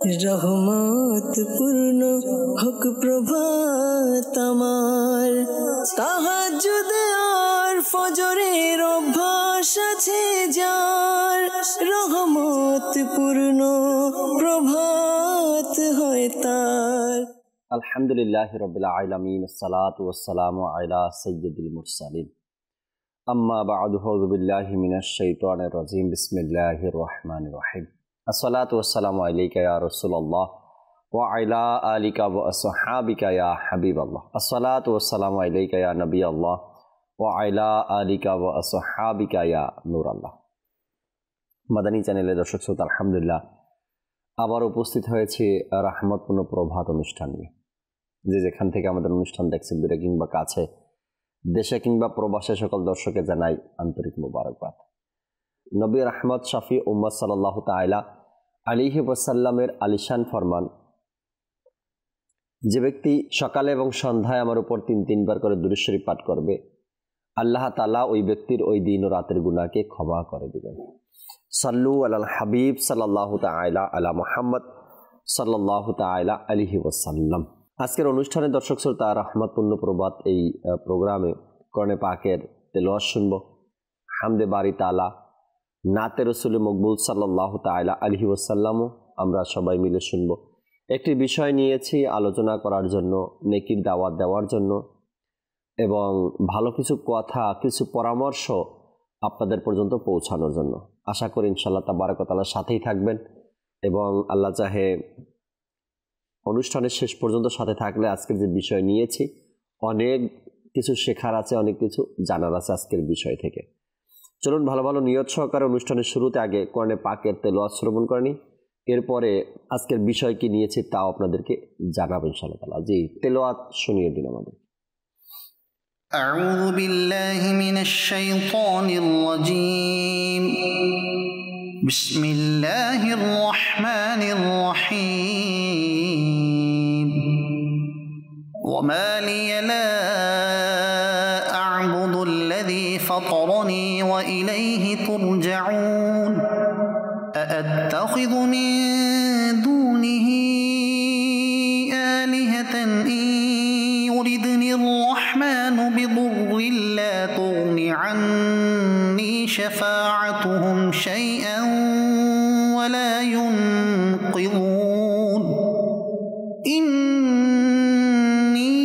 রহমত পূর্ণ হোক প্রভাত আমার, তাহাজ্জুদ আর ফজরের অভ্যাস আছে যার, রহমত পূর্ণ প্রভাত হয় তার। আলহামদুলিল্লাহি রাব্বিল আলামিন, আসসালাতু ওয়াসসালামু আলা সাইয়্যিদিল মুরসালিন, আম্মা বা'দু, আউযু বিল্লাহি মিনাশ শাইতানির রাজীম, বিসমিল্লাহির রহমানির রহিম। আসসালাতু ওয়াসসালামু আলাইকা ইয়া রাসূলুল্লাহ ওয়া আলা আলিকা ওয়া আসহাবিকা ইয়া হাবিবাল্লাহ। আসসালাতু ওয়াসসালামু আলাইকা ইয়া নবিয়াল্লাহ ওয়া আলা আলিকা ওয়া আসহাবিকা ইয়া নূরাল্লাহ। মাদানী চ্যানেলের দর্শক শ্রোতা, আলহামদুলিল্লাহ আবার উপস্থিত হয়েছে রহমতপূর্ণ প্রভাত অনুষ্ঠান নিয়ে। যে যেখান থেকে আমাদের অনুষ্ঠান দেখছেন, দূরে কিংবা কাছে, দেশে কিংবা প্রবাসে, সকল দর্শকে জানাই আন্তরিক মোবারকবাদ। নবী রহমত শাফি উম্মত সাল্লাল্লাহু তাআলা আলাইহি ওয়াসাল্লামের আলিশান ফরমান, যে ব্যক্তি সকালে এবং সন্ধ্যায় আমার উপর তিনবার করে দুরূদ শরীফ পাঠ করবে, আল্লাহ তাআলা ওই ব্যক্তির ওই দিন ও রাতের গুনাহকে ক্ষমা করে দিবেন। সাল্লু আলাল হাবিব সাল্লাল্লাহু তাআলা আলা মুহাম্মদ সাল্লাল্লাহু তাআলা আলাইহি ওয়াসাল্লাম। আজকের অনুষ্ঠানে দর্শক শ্রোতা, রহমতপূর্ণ প্রভাত এই প্রোগ্রামে কোরআনে পাকের তেলাওয়াত শুনব, হামদে বারি তাআলা, নাতে রাসূল মকবুল সাল্লাল্লাহু তাআলা আলাইহি ওয়াসাল্লামও আমরা সবাই মিলে শুনব। একটি বিষয় নিয়েছি আলোচনা করার জন্য, নেকির দাওয়াত দেওয়ার জন্য এবং ভালো কিছু কথা, কিছু পরামর্শ আপনাদের পর্যন্ত পৌঁছানোর জন্য। আশা করি ইনশাআল্লাহ তাবারক ওয়া তাআলার সাথেই থাকবেন এবং আল্লাহ চাহে অনুষ্ঠানের শেষ পর্যন্ত সাথে থাকলে আজকের যে বিষয় নিয়েছি অনেক কিছু শেখার আছে, অনেক কিছু জানার আছে আজকের বিষয় থেকে। চলুন ভালো ভালো নিয়ত সহকারে অনুষ্ঠানের শুরুতে আগে কোরআনে পাকের তেলাওয়াত শ্রবণ করে নিই, এরপরে আজকের বিষয় কি নিয়েছি তাও আপনাদেরকে জানাবো ইনশাআল্লাহ তাআলা। জি, তেলাওয়াত শুনিয়ে দিন আমাদের। أعوذ بالله من الشيطان الرجيم. بسم الله الرحمن الرحيم. وما لي لا أعبد الذي فطرني وإليه ترجعون. أأتخذ من دونه آلهة إن يردني الرحمن بضر لا تغن عني شفاعتهم شيئا ولا ينقذون. إني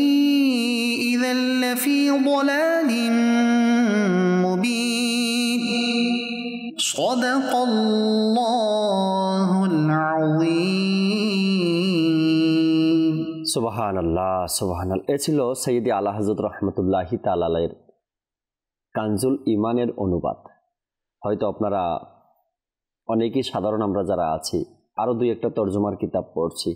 إذا لفي ضلال مبين. صدق الله العظيم. সুবহানাল্লাহ, সুবহানাল্লাহ। এ ছিল সৈয়দি আলা হযরত রহমতুল্লাহি তাআলা আলাইহির কানজুল ঈমানের অনুবাদ। হয়তো আপনারা অনেকেই সাধারণ আমরা যারা আছি আরও দুই একটা তর্জমার কিতাব পড়ছি,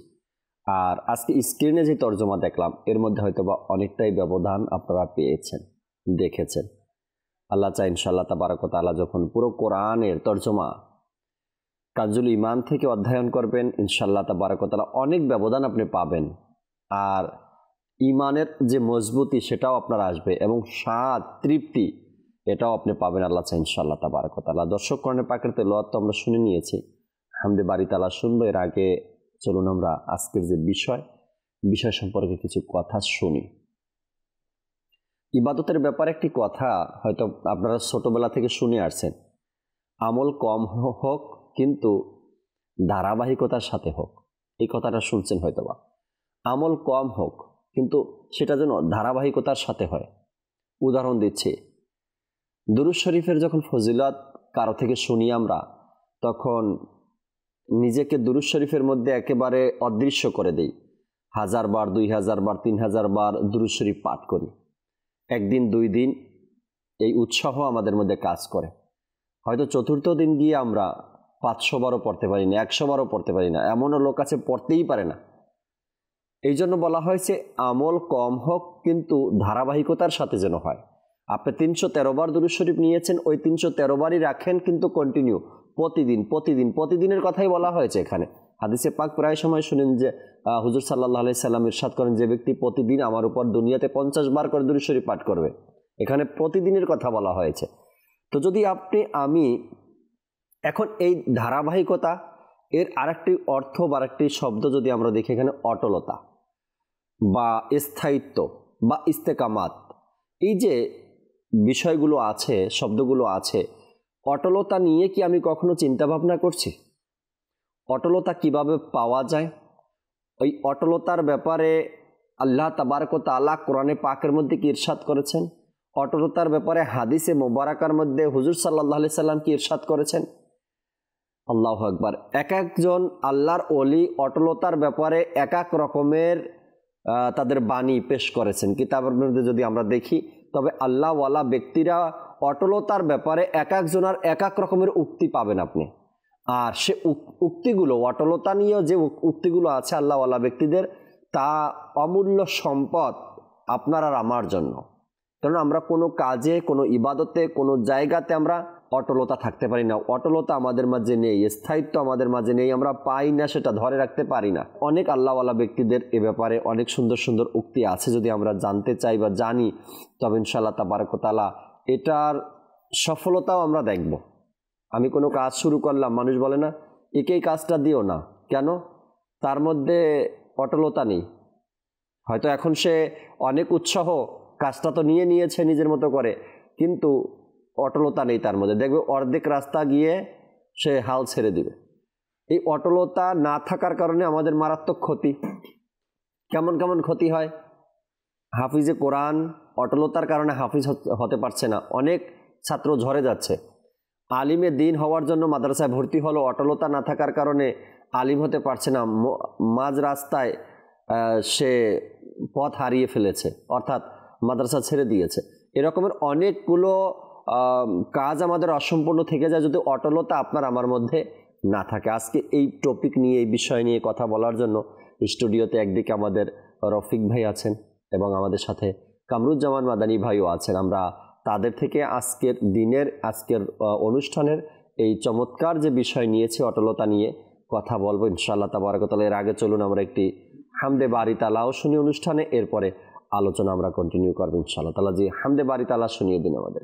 আর আজকে স্ক্রিনে যে তর্জমা দেখলাম এর মধ্যে হয়তো বা অনেকটাই ব্যবধান আপনারা পেয়েছেন, দেখেছেন। আল্লাহ চাই ইনশাআল্লাহ তাবারক ওয়া তাআলা যখন পুরো কোরআনের তর্জমা কানজুল ঈমান থেকে অধ্যয়ন করবেন, ইনশাআল্লাহ তাবারক ওয়া তাআলা অনেক ব্যবধান আপনি পাবেন, আর ঈমানের যে মজবুতি সেটাও আপনার আসবে এবং স্বাদ, তৃপ্তি এটাও আপনি পাবেন আল্লাহ চাই ইনশাআল্লাহ তাবারক ওয়া তাআলা। দর্শক, কোরআনের পাকের তেলাওয়াত তো আমরা শুনে নিয়েছি, হামদে বারি তাআলা শুনবো। এর আগে চলুন আমরা আজকের যে বিষয় সম্পর্কে কিছু কথা শুনি। ইবাদতের ব্যাপারে একটি কথা হয়তো আপনারা ছোটবেলা থেকে শুনে আসছেন, আমল কম হোক কিন্তু ধারাবাহিকতার সাথে হোক। এই কথাটা শুনছেন হয়তোবা, আমল কম হোক কিন্তু সেটা যেন ধারাবাহিকতার সাথে হয়। উদাহরণ দিচ্ছি, দুরূদ শরীফের যখন ফজিলত কারো থেকে শুনি আমরা, তখন নিজেকে দুরূদ শরীফের মধ্যে একেবারে অদৃশ্য করে দিই। 1000 বার, 2000 বার, 3000 বার দুরূদ শরীফ পাঠ করি। একদিন, 2 দিন এই উৎসাহ আমাদের মধ্যে কাজ করে। হয়তো চতুর্থ দিন গিয়ে আমরা 500 বারও পড়তে পারি না, 100 বারও পড়তে পারি না, এমনও লোক আছে পড়তেই পারে না। এই জন্য বলা হয়েছে আমল কম হোক কিন্তু ধারাবাহিকতার সাথে যেন হয়। আপনি 313 বার দুরূদ শরীফ নিয়েছেন, ওই 313 বারই রাখেন কিন্তু কন্টিনিউ, প্রতিদিনের কথাই বলা হয়েছে এখানে। হাদিসে পাক প্রায় সময় শুনেন যে হুজুর সাল্লাল্লাহু আলাইহি সাল্লাম ইরশাদ করেন, যে ব্যক্তি প্রতিদিন আমার উপর দুনিয়াতে 50 বার করে দুরূদ শরীফ পাঠ করবে। এখানে প্রতিদিনের কথা বলা হয়েছে। তো যদি আমি এখন এই ধারাবাহিকতা, এর আরেকটি অর্থ বা আরেকটি শব্দ যদি আমরা দেখি এখানে অটলতা বা স্থায়িত্ব বা ইস্তেকামাত, এই যে বিষয়গুলো আছে, শব্দগুলো আছে, অটলতা নিয়ে কি আমি কখনো চিন্তা ভাবনা করছি? অটলতা কিভাবে পাওয়া যায়? ওই অটলতার ব্যাপারে আল্লাহ তাবারক ওয়া তাআলা কোরআনে পাকের মধ্যে কি ইরশাদ করেছেন? অটলতার ব্যাপারে হাদিসে মোবারকার মধ্যে হুজুর সাল্লাল্লাহু আলাইহি সাল্লাম কি ইরশাদ করেছেন? আল্লাহু আকবার। এক একজন আল্লাহর ওলি অটলতার ব্যাপারে এক এক রকমের তাদের বাণী পেশ করেছেন কিতাবের মধ্যে যদি আমরা দেখি, তবে আল্লাহওয়ালা ব্যক্তিরা অটলতার ব্যাপারে এক একজনের এক এক রকমের উক্তি পাবেন আপনি। আর সে উক্তিগুলো, অটলতা নিয়েও যে উক্তিগুলো আছে আল্লাহওয়ালা ব্যক্তিদের, তা অমূল্য সম্পদ আপনার আর আমার জন্য। কারণ আমরা কোনো কাজে, কোনো ইবাদতে, কোনো জায়গাতে আমরা অটলতা থাকতে পারি না। অটলতা আমাদের মাঝে নেই, স্থায়িত্ব আমাদের মাঝে নেই, আমরা পাই না, সেটা ধরে রাখতে পারি না। অনেক আল্লাহওয়ালা ব্যক্তিদের এ ব্যাপারে অনেক সুন্দর সুন্দর উক্তি আছে, যদি আমরা জানতে চাই বা জানি তবে ইনশাআল্লাহ তাবারক ওয়া তাআলা এটার সফলতাও আমরা দেখব। আমি কোনো কাজ শুরু করলাম, মানুষ বলে না একেই কাজটা দিও না, কেন? তার মধ্যে অটলতা নেই। হয়তো এখন সে অনেক উৎসাহ, কাজটা তো নিয়েছে নিজের মতো করে, কিন্তু অটলতা নেই তার মধ্যে। দেখবে অর্ধেক রাস্তা গিয়ে সে হাল ছেড়ে দিবে। এই অটলতা না থাকার কারণে আমাদের মারাত্মক ক্ষতি। কেমন কেমন ক্ষতি হয়? হাফিজে কোরআন অটলতার কারণে হাফিজ হতে পারছে না, অনেক ছাত্র ঝরে যাচ্ছে। আলিমে দিন হওয়ার জন্য মাদ্রাসায় ভর্তি হলো, অটলতা না থাকার কারণে আলিম হতে পারছে না, মাঝ রাস্তায় সে পথ হারিয়ে ফেলেছে, অর্থাৎ মাদ্রাসা ছেড়ে দিয়েছে। এরকমের অনেকগুলো কাজ আমাদের অসম্পূর্ণ থেকে যায় যদি অটলতা আপনার আমার মধ্যে না থাকে। আজকে এই টপিক নিয়ে, এই বিষয় নিয়ে কথা বলার জন্য স্টুডিওতে একদিকে আমাদের রফিক ভাই আছেন এবং আমাদের সাথে কামরুজ্জামান মাদানী ভাইও আছেন। আমরা তাদের থেকে আজকের দিনের, আজকের অনুষ্ঠানের এই চমৎকার যে বিষয় নিয়েছি অটলতা নিয়ে কথা বলবো ইনশাআল্লাহ তাবারক ওয়া তাআলা। এর আগে চলুন আমরা একটি হামদে বারি তালাও শুনি অনুষ্ঠানে, এরপরে আলোচনা আমরা কন্টিনিউ করবো ইনশাআল্লাহ তাআলা। জি, হামদে বারি তালা শুনিয়ে দিন আমাদের।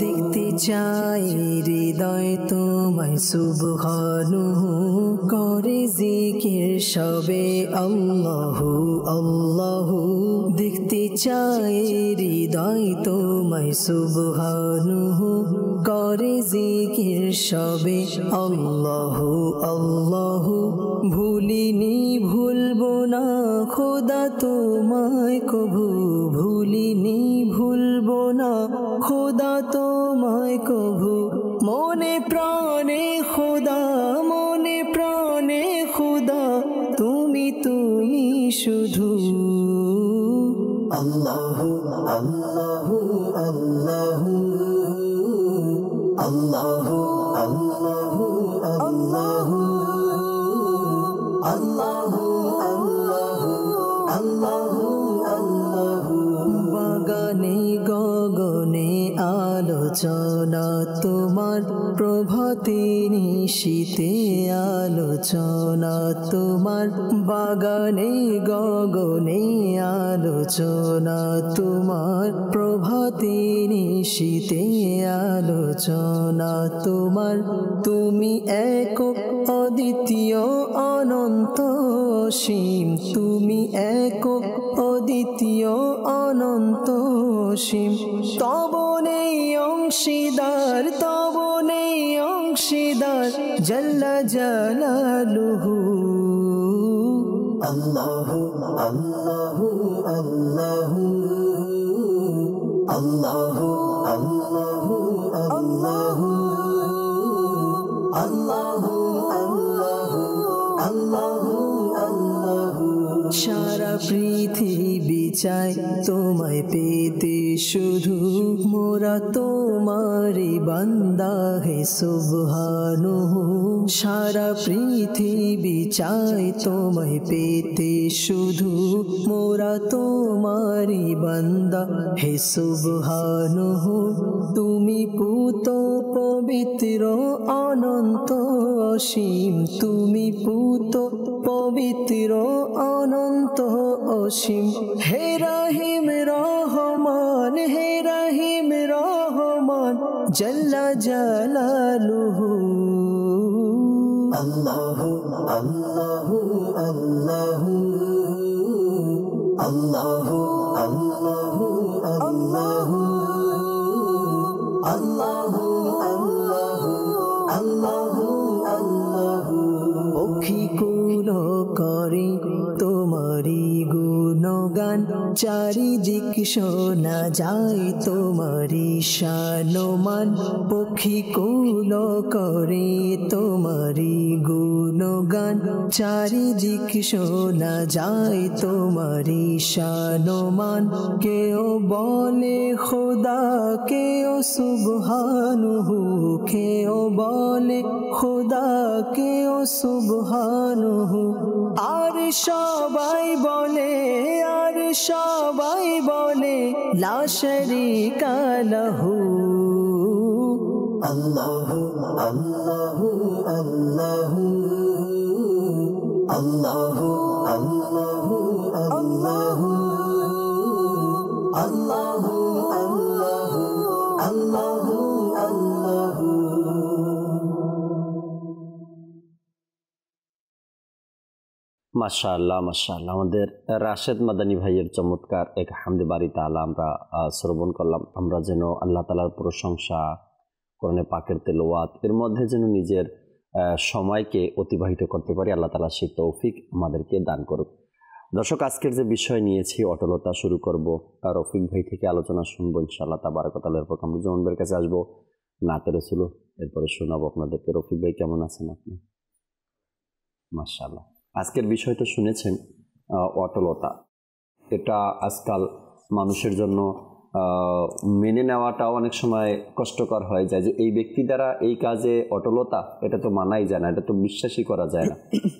দেখতে চাই হৃদয় তোমায় সুবহানাহু করে জিকির সবে আল্লাহু আল্লাহু। দেখতে চাই হৃদয় তোমায় সুবহানাহু করে জিকির সবে আল্লাহু আল্লাহু। ভুলিনি ভুলবো না খোদা তোমায় কভু, ভুলিনি ভুলবো না খোদা তোমায় কভু। মনে প্রাণে খোদা, মনে প্রাণে খোদা, তুমি তুমি শুধু। আল্লাহু আল্লাহু আল্লাহু আল্লাহু আল্লাহু আল্লাহু আল্লাহু আল্লাহু আল্লাহু আল্লাহু। বাগানে গগনে আলোচনা তোমার, প্রভাতে নিশীতে আলোচনা তোমার। বাগানে গগনে আলোচনা তোমার, প্রভাতে নিশীতে আলোচনা তোমার। তুমি একক অদ্বিতীয় অনন্ত অসীম, তুমি একক অদ্বিতীয় অনন্ত অসীম। তব নেই অংশীদার, তব নেই অংশীদার, জাল্লা জালালুহু আল্লাহু আল্লাহু আল্লাহু আল্লাহু আল্লাহু আল্লাহু আল্লাহু আল্লাহু আল্লাহু আল্লাহু সারা পৃথিবী চায় তোমায় পেতে শুধু মোরা তোমারি বান্দা হে সুবহানাহু সারা পৃথিবী চায় তোমায় পেতে শুধু মোরা তোমারি বান্দা হে সুবহানাহু তুমি পুত পবিত্র অনন্ত অসীম তুমি পুত পবিত্র অনন্ত অসীম হে রহিম রহমান হে রহিম রহমান জাল্লা জালালুহু আল্লাহু আল্লাহু আল্লাহু আল্লাহু আল্লাহু আল্লাহু আল্লাহু আল্লাহু আল্লাহু আল্লাহু অখি কুল করে তোমারি গুণগান চারিদিক শোনা যায় তোমারি শানমান পক্ষী কুল করে তোমারি গুণগান চারিদিক শোনা যায় তোমারি শানমান কেউ বলে খোদা কেউ সুবহানাহু কেউ বলে খোদা কেউ সুবহানাহু আর সবাই বলে লা শারীকা লাহু আল্লাহু আল্লাহু আল্লাহু আল্লাহু আল্লাহু আল্লাহু আল্লাহু আল্লাহু আল্লাহু আল্লাহু মাশাআল্লাহ মাশাআল্লাহ আমাদের রাশেদ মাদানী ভাইয়ের চমৎকার এক হামদে বাড়ি তাআলা আমরা শ্রবণ করলাম। আমরা যেন আল্লাহ তাআলার প্রশংসা কোরআনে পাকের তেলাওয়াত এর মধ্যে যেন নিজের সময়কে অতিবাহিত করতে পারি, আল্লাহ তাআলা সেই তৌফিক আমাদেরকে দান করুক। দর্শক, আজকের যে বিষয় নিয়েছি অটলতা শুরু করব, রফিক ভাই থেকে আলোচনা শুনবো ইনশাআল্লাহ তাবারাক ওয়া তাআলা। এরপর কামরুজ্জামান ভাইয়ের কাছে আসবো, নাতে রাসূল এরপরে শোনাবো আপনাদেরকে। রফিক ভাই কেমন আছেন আপনি? মাশাআল্লাহ। আজকের বিষয় তো শুনেছেন অটলতা। এটা আজকাল মানুষের জন্য মেনে নেওয়াটাও অনেক সময় কষ্টকর হয়ে যায়, যে এই ব্যক্তি দ্বারা এই কাজে অটলতা, এটা তো মানাই যায় না, এটা তো বিশ্বাসই করা যায় না।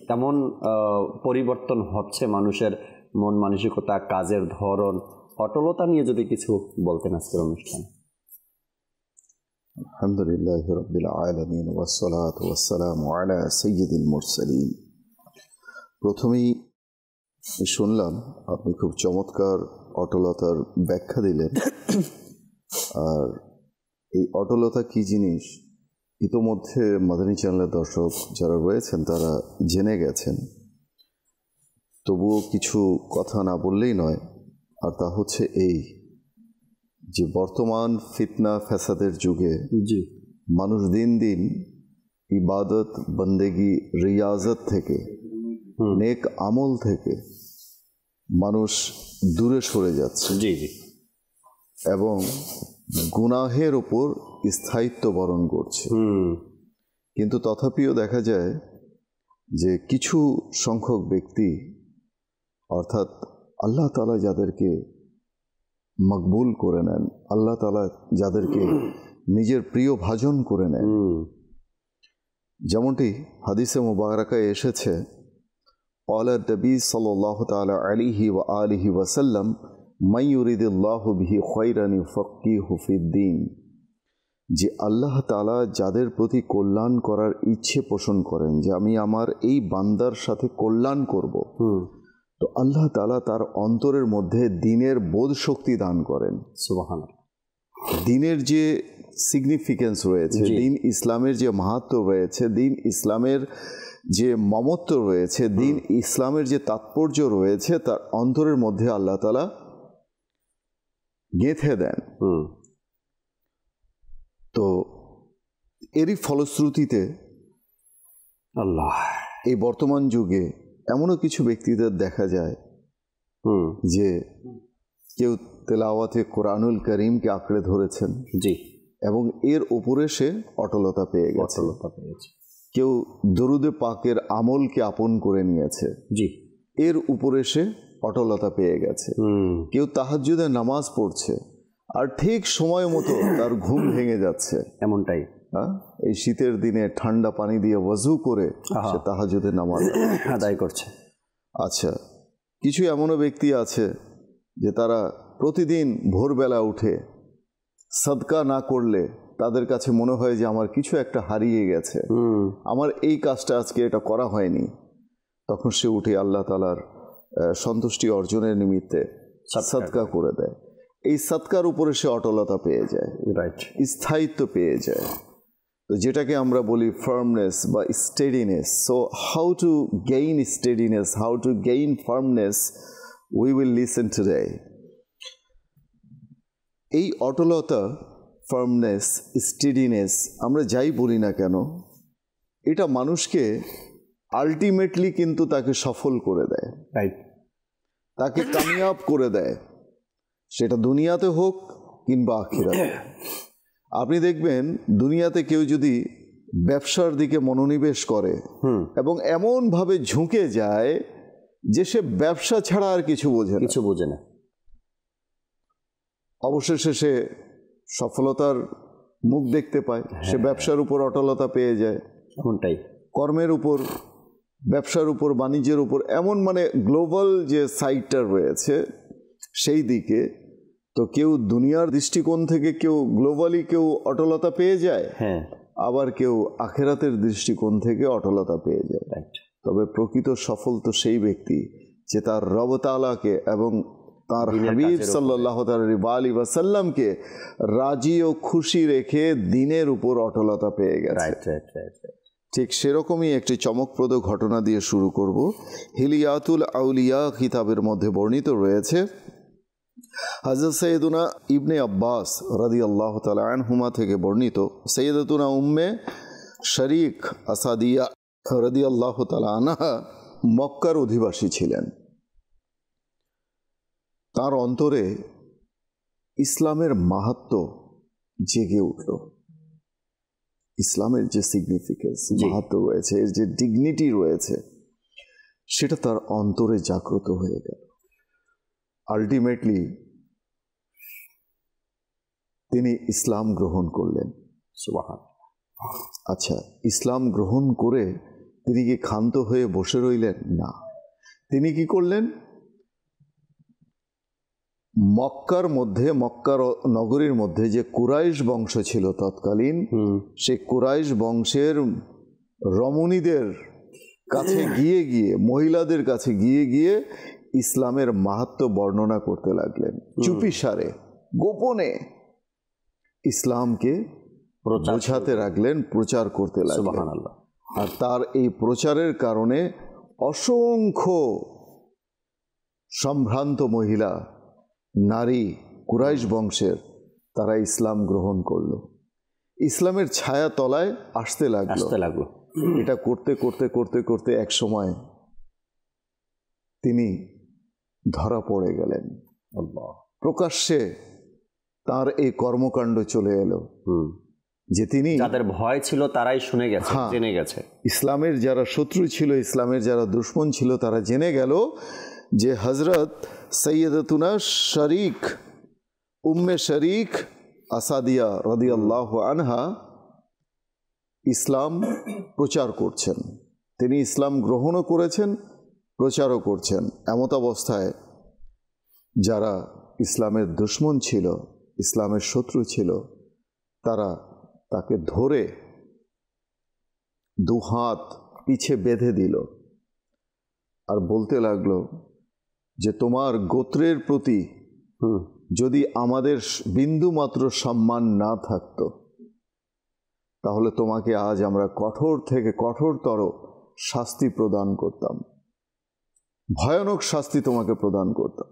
তেমন পরিবর্তন হচ্ছে মানুষের মন মানসিকতা, কাজের ধরন। অটলতা নিয়ে যদি কিছু বলতেন আজকের অনুষ্ঠানে। আলহামদুলিল্লাহি রাব্বিল আলামিন ওয়াসসালাতু ওয়াসসালামু আলা সাইয়্যিদিল মুরসালিন। প্রথমেই শুনলাম আপনি খুব চমৎকার অটলতার ব্যাখ্যা দিলেন। আর এই অটলতা কি জিনিস ইতোমধ্যে মাদানী চ্যানেলের দর্শক যারা রয়েছেন তারা জেনে গেছেন, তবুও কিছু কথা না বললেই নয়। আর তা হচ্ছে এই যে বর্তমান ফিতনা ফ্যাসাদের যুগে মানুষ দিন দিন ইবাদত বন্দেগি রিয়াজত থেকে, নেক আমল থেকে মানুষ দূরে সরে যাচ্ছে এবং গুনাহের ওপর স্থায়িত্ব বরণ করছে। কিন্তু তথাপিও দেখা যায় যে কিছু সংখ্যক ব্যক্তি, অর্থাৎ আল্লাহ তাআলা যাদেরকে মকবুল করে নেন, আল্লাহ তাআলা যাদেরকে নিজের প্রিয় ভাজন করে নেন, যেমনটি হাদিসে মুবারাকায় এসেছে, قال النبي صلى الله تعالى عليه وآله وسلم من يريد الله به خيرا يفقهه في الدين, যে আল্লাহ তাআলা যাদের প্রতি কল্যাণ করার ইচ্ছে পোষণ করেন, যে আমি আমার এই বান্দার সাথে কল্যাণ করব, তো আল্লাহ তাআলা তার অন্তরের মধ্যে দ্বীনের বোধ শক্তি দান করেন। সুবহানাল্লাহ। দ্বীনের যে সিগনিফিকেন্স রয়েছে, দ্বীন ইসলামের যে মাহাত্ম্য রয়েছে, দ্বীন ইসলামের যে মমত্ব রয়েছে, দ্বীন ইসলামের যে তাৎপর্য রয়েছে, তার অন্তরের মধ্যে আল্লাহ তাআলা গেঁথে দেন। তো এরই ফলশ্রুতিতে আল্লাহ। এই বর্তমান যুগে এমনও কিছু ব্যক্তিদের দেখা যায় যে কেউ তেলাওয়াতে কোরআনুল করিমকে আঁকড়ে ধরেছেন, জি, এবং এর উপরে সে অটলতা পেয়ে গেছে। কেউ দরুদে পাকের আমলকে আপন করে নিয়েছে, জি, এর উপরে সে অটলতা পেয়ে গেছে। কেউ তাহাজ্জুদে নামাজ পড়ছে আর ঠিক সময় মতো তার ঘুম ভেঙে যাচ্ছে, এমনটাই। এই শীতের দিনে ঠান্ডা পানি দিয়ে ওয়াজু করে সে তাহাজ্জুদে নামাজ আদায় করছে। আচ্ছা, কিছু এমনও ব্যক্তি আছে যে তারা প্রতিদিন ভোরবেলা উঠে সাদকা না করলে তাদের কাছে মনে হয় যে আমার কিছু একটা হারিয়ে গেছে, আমার এই কাজটা আজকে এটা করা হয়নি। তখন সে উঠে আল্লাহ তাআলার সন্তুষ্টি অর্জনের নিমিত্তে সাদকা করে দেয়। এই সাদকার উপরে সে অটলতা পেয়ে যায়, রাইট, স্থায়িত্ব পেয়ে যায়, তো যেটাকে আমরা বলি ফার্মনেস বা steadiness. So how to gain steadiness, how to gain firmness, we will listen today. এই অটলতা, ফার্মনেস, স্টেডিনেস আমরা যাই বলি না কেন, এটা মানুষকে আলটিমেটলি কিন্তু তাকে সফল করে দেয়, রাইট, তাকে কামিয়াব করে দেয়, সেটা দুনিয়াতে হোক কিংবা আখিরাতে। আপনি দেখবেন দুনিয়াতে কেউ যদি ব্যবসার দিকে মনোনিবেশ করে এবং এমনভাবে ঝুঁকে যায় যে সে ব্যবসা ছাড়া আর কিছু বোঝে না, অবশেষে সে সফলতার মুখ দেখতে পায়, সে ব্যবসার উপর অটলতা পেয়ে যায়, এমনটাই, কর্মের উপর, ব্যবসার উপর, বাণিজ্যের উপর, এমন মানে গ্লোবাল যে সাইডটা রয়েছে সেই দিকে। তো কেউ দুনিয়ার দৃষ্টিকোণ থেকে কেউ গ্লোবালি কেউ অটলতা পেয়ে যায়, আবার কেউ আখেরাতের দৃষ্টিকোণ থেকে অটলতা পেয়ে যায়। তবে প্রকৃত সফল তো সেই ব্যক্তি যে তার রব তাআলাকে এবং তার হাবিব সাল্লাল্লাহু আলাইহি ওয়াসাল্লামকে রাজি ও খুশি রেখে দিনের উপর অটলতা পেয়ে গেছে। ঠিক সেরকমই একটি চমকপ্রদ ঘটনা দিয়ে শুরু করব। হিলিয়াতুল আউলিয়া কিতাবের মধ্যে বর্ণিত রয়েছে, হযরত সৈয়দুনা ইবনে আব্বাস রাদিয়াল্লাহু তাআলা আনহুমা থেকে বর্ণিত, সৈয়দাতুনা উম্মে শরীক আসাদিয়া রাদিয়াল্লাহু তাআলা আনহা মক্কার অধিবাসী ছিলেন। তার অন্তরে ইসলামের মাহাত্ম্য জেগে উঠল, ইসলামের যে সিগনিফিকেন্স, মাহাত্ম্য রয়েছে, এর যে ডিগনিটি রয়েছে, সেটা তার অন্তরে জাগ্রত হয়ে গেল। আলটিমেটলি তিনি ইসলাম গ্রহণ করলেন। আচ্ছা, ইসলাম গ্রহণ করে তিনি কি ক্ষান্ত হয়ে বসে রইলেন? না, তিনি কি করলেন? মক্কার মধ্যে, মক্কার নগরীর মধ্যে যে কুরাইশ বংশ ছিল তৎকালীন, সেই কুরাইশ বংশের রমণীদের কাছে গিয়ে গিয়ে, মহিলাদের কাছে গিয়ে গিয়ে ইসলামের মাহাত্ম্য বর্ণনা করতে লাগলেন, চুপিসারে গোপনে ইসলামকে বোঝাতে লাগলেন, প্রচার করতে লাগলেন। আর তার এই প্রচারের কারণে অসংখ্য সম্ভ্রান্ত মহিলা, নারী, কুরাইশ বংশের, তারা ইসলাম গ্রহণ করলো, ইসলামের ছায়া তলায় আসতে লাগলো। এটা করতে করতে করতে করতে এক সময় তিনি ধরা পড়ে গেলেন। প্রকাশ্যে তার এই কর্মকাণ্ড চলে এলো যে তিনি, যাদের ভয় ছিল তারাই শুনে গেছে, জেনে গেছে। ইসলামের যারা শত্রু ছিল, ইসলামের যারা দুশ্মন ছিল, তারা জেনে গেল যে হযরত সৈয়দাতুনা শরীক, উম্মে শরীক আসাদিয়া রাদিয়াল্লাহু আনহা ইসলাম প্রচার করছেন। তিনি ইসলাম গ্রহণও করেছেন, প্রচারও করছেন। এমত অবস্থায় যারা ইসলামের দুশ্মন ছিল, ইসলামের শত্রু ছিল, তারা তাকে ধরে দুহাত পিছে বেঁধে দিল আর বলতে লাগলো যে তোমার গোত্রের প্রতি যদি আমাদের বিন্দু মাত্র সম্মান না থাকতো, তাহলে তোমাকে আজ আমরা কঠোর থেকে কঠোরতর শাস্তি প্রদান করতাম, ভয়ানক শাস্তি তোমাকে প্রদান করতাম।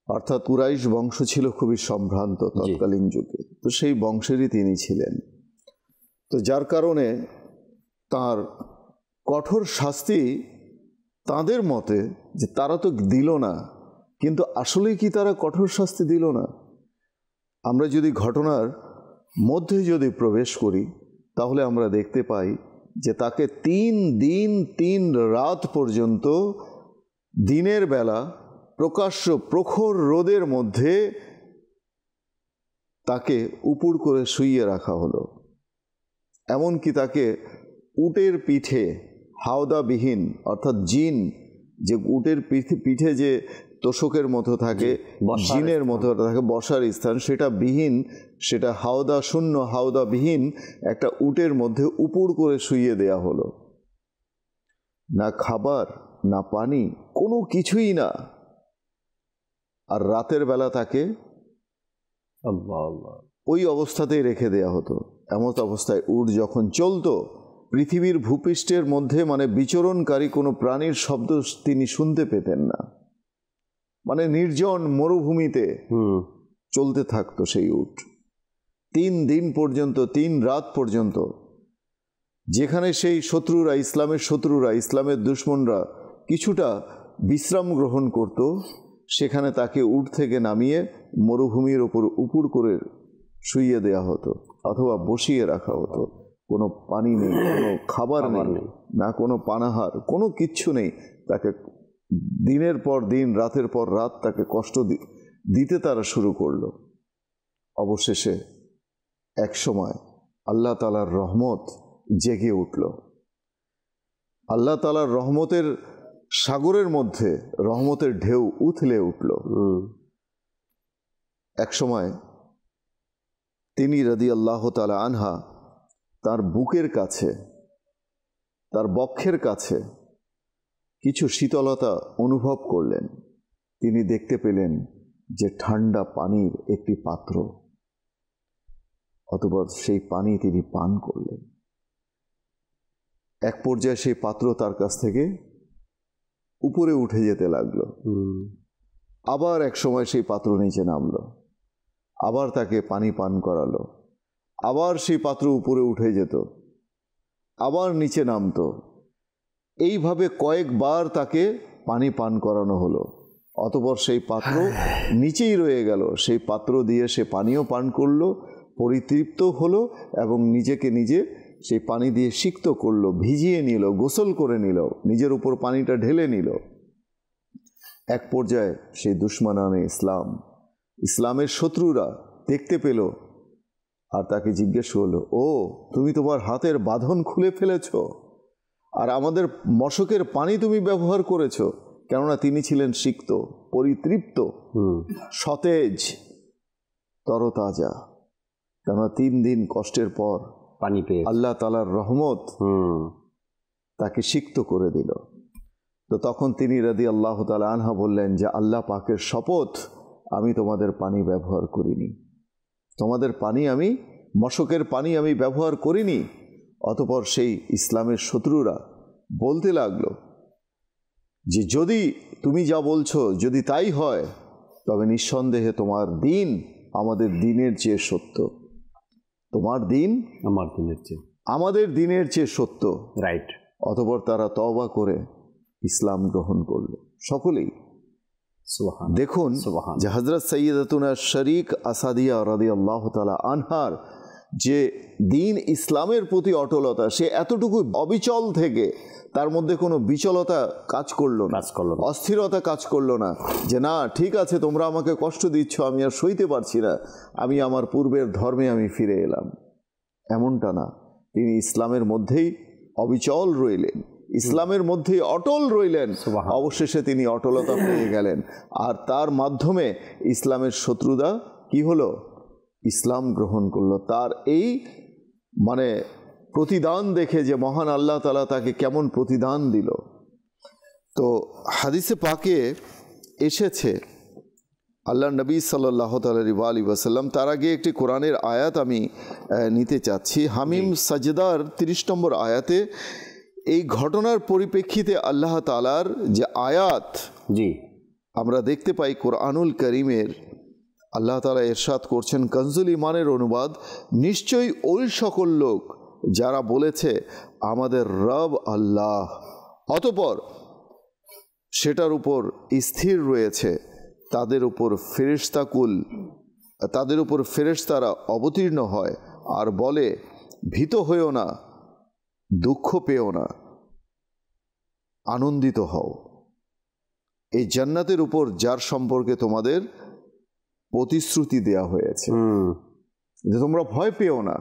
অর্থাৎ কুরাইশ বংশ ছিল খুবই সম্ভ্রান্ত তৎকালীন যুগে, তো সেই বংশেরই তিনি ছিলেন। তো যার কারণে তার কঠোর শাস্তি তাদের মতে যে তারা তো দিল না, কিন্তু আসলে কি তারা কঠোর শাস্তি দিল না? আমরা যদি ঘটনার মধ্যে যদি প্রবেশ করি তাহলে আমরা দেখতে পাই যে তাকে 3 দিন 3 রাত পর্যন্ত দিনের বেলা প্রকাশ্য প্রখর রোদের মধ্যে তাকে উপুড় করে শুইয়ে রাখা হলো। এমনকি তাকে উটের পিঠে হাওদাবিহীন, অর্থাৎ জিন যে উটের পিঠে যে তোষকের মতো থাকে, জিনের মতো থাকে বসার স্থান, সেটা বিহীন, সেটা হাওদা শূন্য হাওদাবিহীন একটা উটের মধ্যে উপুড় করে শুইয়ে দেয়া হলো। না খাবার না পানি, কোনো কিছুই না। আর রাতের বেলা তাকে ওই অবস্থাতেই রেখে দেয়া হতো। এমন অবস্থায় উট যখন চলতো, পৃথিবীর ভূপৃষ্ঠের মধ্যে মানে বিচরণকারী কোনো প্রাণীর শব্দ তিনি শুনতে পেতেন না। মানে নির্জন মরুভূমিতে চলতে থাকতো সেই উট 3 দিন পর্যন্ত, 3 রাত পর্যন্ত। যেখানে সেই শত্রুরা, ইসলামের শত্রুরা, ইসলামের দুশমনরা কিছুটা বিশ্রাম গ্রহণ করত, সেখানে তাকে উট থেকে নামিয়ে মরুভূমির ওপর উপুড় করে শুইয়ে দেয়া হতো অথবা বসিয়ে রাখা হতো। কোনো পানি নেই, কোনো খাবার নেই, না কোনো পানাহার, কোনো কিচ্ছু নেই। তাকে দিনের পর দিন, রাতের পর রাত তাকে কষ্ট দিতে তারা শুরু করলো। অবশেষে এক সময় আল্লাহ তাআলার রহমত জেগে উঠল। আল্লাহ তাআলার রহমতের সাগরের মধ্যে রহমতের ঢেউ উথলে উঠল। এক সময় তিনি রাদিয়াল্লাহু তাআলা আনহা তার বুকের কাছে, তার বক্ষের কাছে কিছু শীতলতা অনুভব করলেন। তিনি দেখতে পেলেন যে ঠান্ডা পানির একটি পাত্র, অতঃপর সেই পানি তিনি পান করলেন। এক পর্যায়ে সেই পাত্র তার কাছ থেকে উপরে উঠে যেতে লাগলো। আবার এক সময় সেই পাত্র নিচে নামলো, আবার তাকে পানি পান করালো, আবার সেই পাত্র উপরে উঠে যেত, আবার নিচে নামতো। এইভাবে কয়েকবার তাকে পানি পান করানো হলো। অতঃপর সেই পাত্র নিচেই রয়ে গেল। সেই পাত্র দিয়ে সে পানিও পান করলো, পরিতৃপ্ত হলো এবং নিজেকে নিজে সেই পানি দিয়ে সিক্ত করলো, ভিজিয়ে নিল, গোসল করে নিল, নিজের উপর পানিটা ঢেলে নিল। এক পর্যায়ে সেই দুশমনানে ইসলাম, ইসলামের শত্রুরা দেখতে পেল আর তাকে জিজ্ঞেস করলো, ও তুমি তোমার হাতের বাঁধন খুলে ফেলেছ আর আমাদের মশকের পানি তুমি ব্যবহার করেছ। কেননা তিনি ছিলেন সিক্ত, পরিতৃপ্ত, সতেজ, তরতাজা। কেননা 3 দিন কষ্টের পর পানি পেয়ে আল্লাহ তাআলার রহমত তাকে সিক্ত করে দিল। তো তখন তিনি রাদিয়াল্লাহু তাআলা আনহা বললেন যে আল্লাহ পাকের শপথ, আমি তোমাদের পানি ব্যবহার করিনি, তোমাদের পানি আমি, মশকের পানি আমি ব্যবহার করিনি। অতঃপর সেই ইসলামের শত্রুরা বলতে লাগলো যে যদি তুমি যা বলছো যদি তাই হয়, তবে নিঃসন্দেহে তোমার দিন আমাদের দিনের চেয়ে সত্য, তোমার দিন আমার দিনের চেয়ে, আমাদের দিনের চেয়ে সত্য। রাইট। অতঃপর তারা তওবা করে ইসলাম গ্রহণ করলো সকলেই। দেখুন যে হযরত সাইয়্যিদাতুনা শরীক আসাদিয়া রাদিয়াল্লাহু তাআলা আনহার যে দিন ইসলামের প্রতি অটলতা, সে এতটুকু অবিচল থেকে তার মধ্যে কোনো বিচলতা কাজ করলো না, অস্থিরতা কাজ করলো না যে না ঠিক আছে তোমরা আমাকে কষ্ট দিচ্ছ, আমি আর সইতে পারছি না, আমি আমার পূর্বের ধর্মে আমি ফিরে এলাম। এমনটা না, তিনি ইসলামের মধ্যেই অবিচল রইলেন, ইসলামের মধ্যেই অটল রইলেন। অবশেষে তিনি অটলতা পেয়ে গেলেন আর তার মাধ্যমে ইসলামের শত্রুরা কি হলো, ইসলাম গ্রহণ করলো। তার এই মানে প্রতিদান দেখে যে মহান আল্লাহ তাআলা তাকে কেমন প্রতিদান দিল। তো হাদিসে পাকে এসেছে আল্লাহ নবী সাল্লাল্লাহু আলাইহি ওয়াসাল্লাম, তার আগে একটি কোরআনের আয়াত আমি নিতে চাচ্ছি। হামিম সাজদার 30 নম্বর আয়াতে এই ঘটনার পরিপ্রেক্ষিতে আল্লাহ তাআলার যে আয়াত আমরা দেখতে পাই কোরআনুল করিমের, আল্লাহ তাআলা ইরশাদ করছেন, কনজুল ইমানের অনুবাদ, নিশ্চয়ই ওই সকল লোক যারা বলেছে আমাদের রব আল্লাহ, অতঃপর সেটার উপর স্থির রয়েছে, তাদের উপর ফেরেশতারা অবতীর্ণ হয় আর বলে, ভীত হয়েও না, দুঃখ পেও না, আনন্দিত হও এই জান্নাতের উপর যার সম্পর্কে তোমাদের প্রতিশ্রুতি দেয়া হয়েছে। যে তোমরা ভয় পেও না,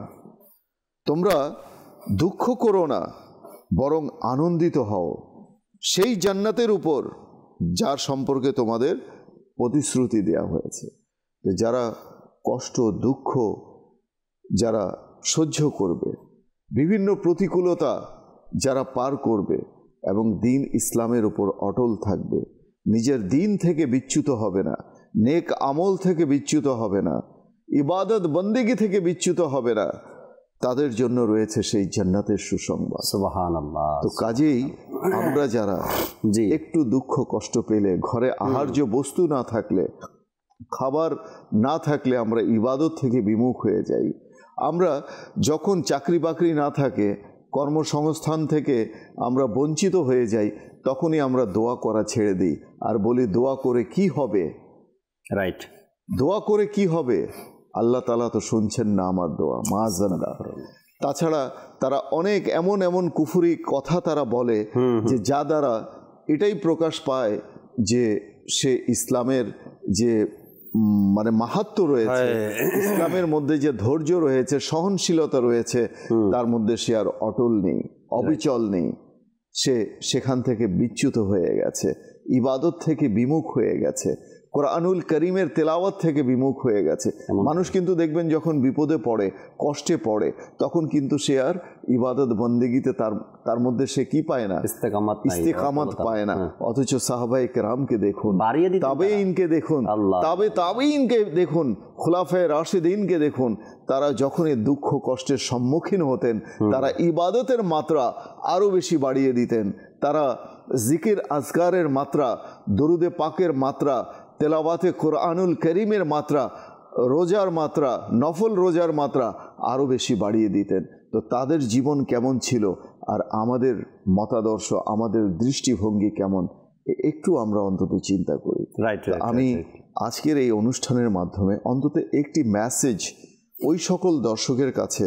তোমরা দুঃখ করো না, বরং আনন্দিত হও সেই জান্নাতের উপর যার সম্পর্কে তোমাদের প্রতিশ্রুতি দেয়া হয়েছে। যারা কষ্ট দুঃখ যারা সহ্য করবে, বিভিন্ন প্রতিকূলতা যারা পার করবে এবং দিন ইসলামের উপর অটল থাকবে, নিজের দিন থেকে বিচ্যুত হবে না, নেক আমল থেকে বিচ্যুত হবে না, ইবাদত বন্দেগী থেকে বিচ্যুত হবে না, তাদের জন্য রয়েছে সেই জান্নাতের সুসংবাদ। সুবহানাল্লাহ। তো কাজেই আমরা যারা একটু দুঃখ কষ্ট পেলে, ঘরে আহার্য বস্তু না থাকলে, খাবার না থাকলে আমরা ইবাদত থেকে বিমুখ হয়ে যাই, আমরা যখন চাকরি বাকরি না থাকে, কর্মসংস্থান থেকে আমরা বঞ্চিত হয়ে যাই, তখনই আমরা দোয়া করা ছেড়ে দিই আর বলি দোয়া করে কি হবে। রাইট, দোয়া করে কি হবে? আল্লাহ তাআলা তো শুনছেন না আমার দোয়া, মাআযাল্লাহ। তাছাড়া তারা অনেক এমন কুফরি কথা তারা বলে যে যা দ্বারা এটাই প্রকাশ পায় যে সে ইসলামের যে মানে মাহাত্ম্য রয়েছে, ইসলামের মধ্যে যে ধৈর্য রয়েছে, সহনশীলতা রয়েছে, তার মধ্যে সে আর অটল নেই, অবিচল নেই, সে সেখান থেকে বিচ্যুত হয়ে গেছে, ইবাদত থেকে বিমুখ হয়ে গেছে, কোরআনুল করিমের তেলাওয়াত থেকে বিমুখ হয়ে গেছে। মানুষ কিন্তু দেখবেন যখন বিপদে পড়ে, কষ্টে পড়ে, তখন কিন্তু সে আর ইবাদত বন্দেগীতে তার মধ্যে সে কি পায় না, ইস্তেকামত পায় না। অথচ সাহাবায়ে কেরামকে দেখুন, তাবেঈনকে দেখুন, তাবেঈনকে দেখুন, খুলাফায়ে রাশিদিনকে দেখুন, তারা যখনই দুঃখ কষ্টের সম্মুখীন হতেন, তারা ইবাদতের মাত্রা আরও বেশি বাড়িয়ে দিতেন। তারা জিকির আজকারের মাত্রা, দরুদে পাকের মাত্রা, তেলাওয়াতে কোরআনুল করিমের মাত্রা, রোজার মাত্রা, নফল রোজার মাত্রা আরও বেশি বাড়িয়ে দিতেন। তো তাদের জীবন কেমন ছিল আর আমাদের মতাদর্শ, আমাদের দৃষ্টিভঙ্গি কেমন, একটু আমরা অন্তত চিন্তা করি। আমি আজকের এই অনুষ্ঠানের মাধ্যমে অন্তত একটি মেসেজ ওই সকল দর্শকের কাছে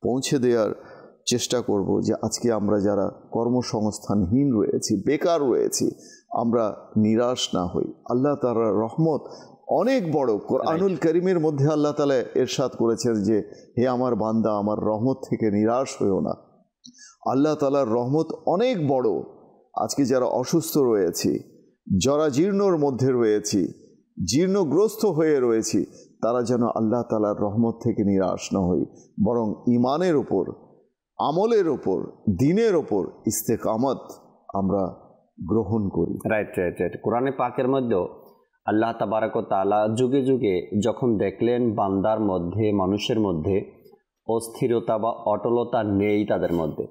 পৌঁছে দেওয়ার চেষ্টা করব যে আজকে আমরা যারা কর্মসংস্থানহীন রয়েছি, বেকার রয়েছি, আমরা নিরাশ না হই। আল্লাহ তাআলার রহমত অনেক বড়। কোরআনুল করিমের মধ্যে আল্লাহ তাআলা ইরশাদ করেছেন যে হে আমার বান্দা, আমার রহমত থেকে নিরাশ হইও না। আল্লাহ তাআলার রহমত অনেক বড়। আজকে যারা অসুস্থ রয়েছি, জরাজীর্ণর মধ্যে রয়েছি, জীর্ণগ্রস্ত হয়ে রয়েছি, তারা যেন আল্লাহ তাআলার রহমত থেকে নিরাশ না হই, বরং ঈমানের উপর, আমলের ওপর, দিনের ওপর ইস্তেকামত আমরা গ্রহণ করি। রাইট। কোরআনে পাকের মধ্যেও আল্লাহ তাবারক ওয়া তাআলা যুগে যুগে যখন দেখলেন বান্দার মধ্যে, মানুষের মধ্যে অস্থিরতা বা অটলতা নেই তাদের মধ্যে,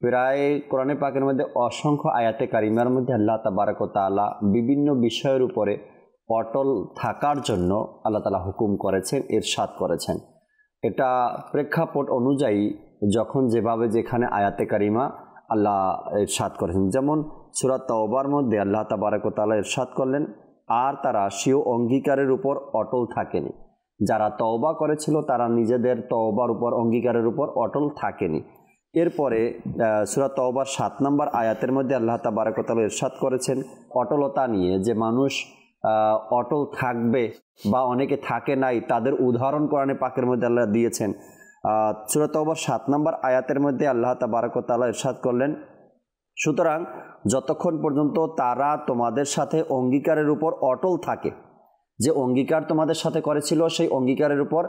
প্রায় কোরআনে পাকের মধ্যে অসংখ্য আয়াতে কারিমার মধ্যে আল্লাহ তাবারক ওয়া তাআলা বিভিন্ন বিষয়ের উপরে অটল থাকার জন্য আল্লাহ তাআলা হুকুম করেছেন, ইরশাদ করেছেন। এটা প্রেক্ষাপট অনুযায়ী যখন যেভাবে যেখানে আয়াতে কারিমা আল্লাহ ইরশাদ করেছেন, যেমন সূরা তাওবার মধ্যে আল্লাহ তাবারক ওয়া তাআলা ইরশাদ করলেন, আর তারা স্বীয় অঙ্গীকারের উপর অটল থাকেনি। যারা তওবা করেছিল তারা নিজেদের তওবার উপর, অঙ্গীকারের উপর অটল থাকেনি। এরপরে সূরা তাওবার 7 নম্বর আয়াতের মধ্যে আল্লাহ তাবারক ওয়া তাআলা ইরশাদ করেছেন অটলতা নিয়ে, যে মানুষ অটল থাকবে বা অনেকে থাকে নাই, তাদের উদাহরণ কোরআনে পাকের মধ্যে আল্লাহ দিয়েছেন। সূরা তাওবার 7 নম্বর আয়াতের মধ্যে আল্লাহ তাবারক ওয়া তাআলা ইরশাদ করলেন, সুতরাং যতক্ষণ পর্যন্ত তারা তোমাদের সাথে অঙ্গীকারের উপর অটল থাকে, যে অঙ্গীকার তোমাদের সাথে করেছিল সেই অঙ্গীকারের উপর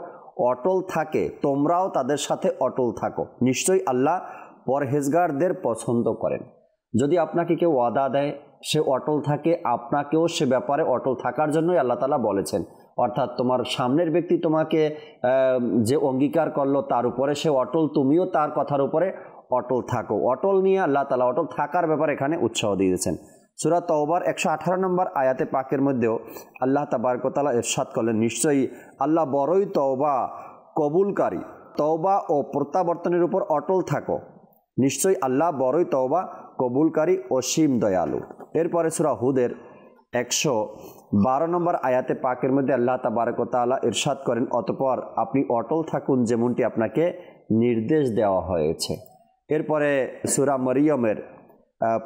অটল থাকে, তোমরাও তাদের সাথে অটল থাকো, নিশ্চয়ই আল্লাহ পরহেজগারদের পছন্দ করেন। যদি আপনাকে কেউ ওয়াদা দেয়, সে অটল থাকে, আপনাকেও সে ব্যাপারে অটল থাকার জন্যই আল্লাহ তাআলা বলেছেন। অর্থাৎ তোমার সামনের ব্যক্তি তোমাকে যে অঙ্গীকার করলো তার উপরে সে অটল, তুমিও তার কথার উপরে অটল থাকো। অটল নিয়ে আল্লাহ তাআলা অটল থাকার ব্যাপারে এখানে উৎসাহ দিয়েছেন। সূরা তাওবার 118 নম্বর আয়াতে পাকের মধ্যেও আল্লাহ তাবারক ওয়া তাআলা ইরশাদ করলেন, নিশ্চয়ই আল্লাহ বড়ই তওবা কবুলকারী তওবা ও প্রত্যাবর্তনের উপর অটল থাকো, নিশ্চয়ই আল্লাহ বড়ই তওবা কবুলকারী অসীম দয়ালু। এরপরে সূরা হুদের 112 নম্বর আয়াতে পাকের মধ্যে আল্লাহ তাবারক ওয়া তাআলা ইরশাদ করেন, অতঃপর আপনি অটল থাকুন যেমনটি আপনাকে নির্দেশ দেওয়া হয়েছে। এরপরে সূরা মরিয়মের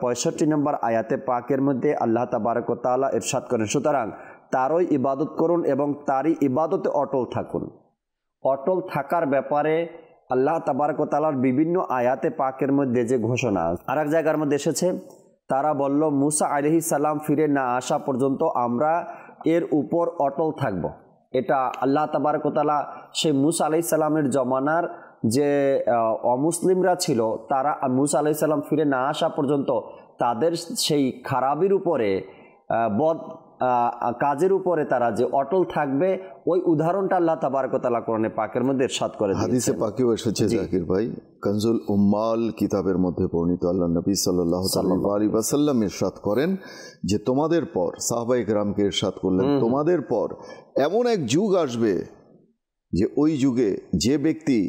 65 নম্বর আয়াতে পাকের মধ্যে আল্লাহ তাবারক ওয়া তাআলা ইরশাদ করেন, সুতরাং তারই ইবাদত করুন এবং তারই ইবাদতে অটল থাকুন। অটল থাকার ব্যাপারে আল্লাহ তাবারক ওয়া তাআলার বিভিন্ন আয়াতে পাকের মধ্যে যে ঘোষণা, আর এক জায়গার মধ্যে এসেছে, তারা বলল মুসা আলাইহিস সালাম ফিরে না আসা পর্যন্ত আমরা এর উপর অটল থাকব। এটা আল্লাহ তাবারক ওয়া তাআলা সেই মুসা আলাইহিস সালামের জমানার যে অমুসলিমরা ছিল, তারা মুসা আলাইহিস সালাম ফিরে না আসা পর্যন্ত তাদের সেই খারাপির উপরে, বদ কাজের উপরে তারা যে অটল থাকবে, ওই উদাহরণটা আল্লাহ তাবারক ওয়া তাআলা কোরআনে পাকের মধ্যে ইরশাদ করে দিয়েছেন। হাদিসে পাকেও এসেছে জাকির ভাই, কানজুল উম্মাল কিতাবের মধ্যে বর্ণিত আল্লাহ নবী সাল্লাল্লাহু আলাইহি ওয়াসাল্লাম ইরশাদ করেন যে তোমাদের পর, সাহাবায়ে কেরামকে ইরশাদ করলেন, তোমাদের পর এমন এক যুগ আসবে যে ওই যুগে যে ব্যক্তি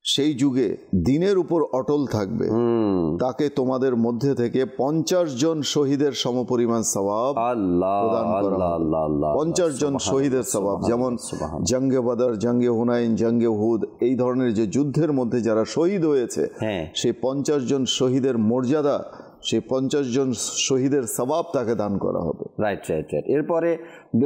সেই যুগে দিনের উপর অটল থাকবে তাকে তোমাদের মধ্যে থেকে 50 জন শহীদের সমপরিমাণ সওয়াব প্রদান করা হবে। 50 জন শহীদের সওয়াব, যেমন জঙ্গে বদর, জঙ্গে হুনাইন, জঙ্গে হুদ, এই ধরনের যে যুদ্ধের মধ্যে যারা শহীদ হয়েছে, সেই 50 জন শহীদের মর্যাদা, সেই 50 জন শহীদের সওয়াব তাকে দান করা হবে। Right right right. এরপরে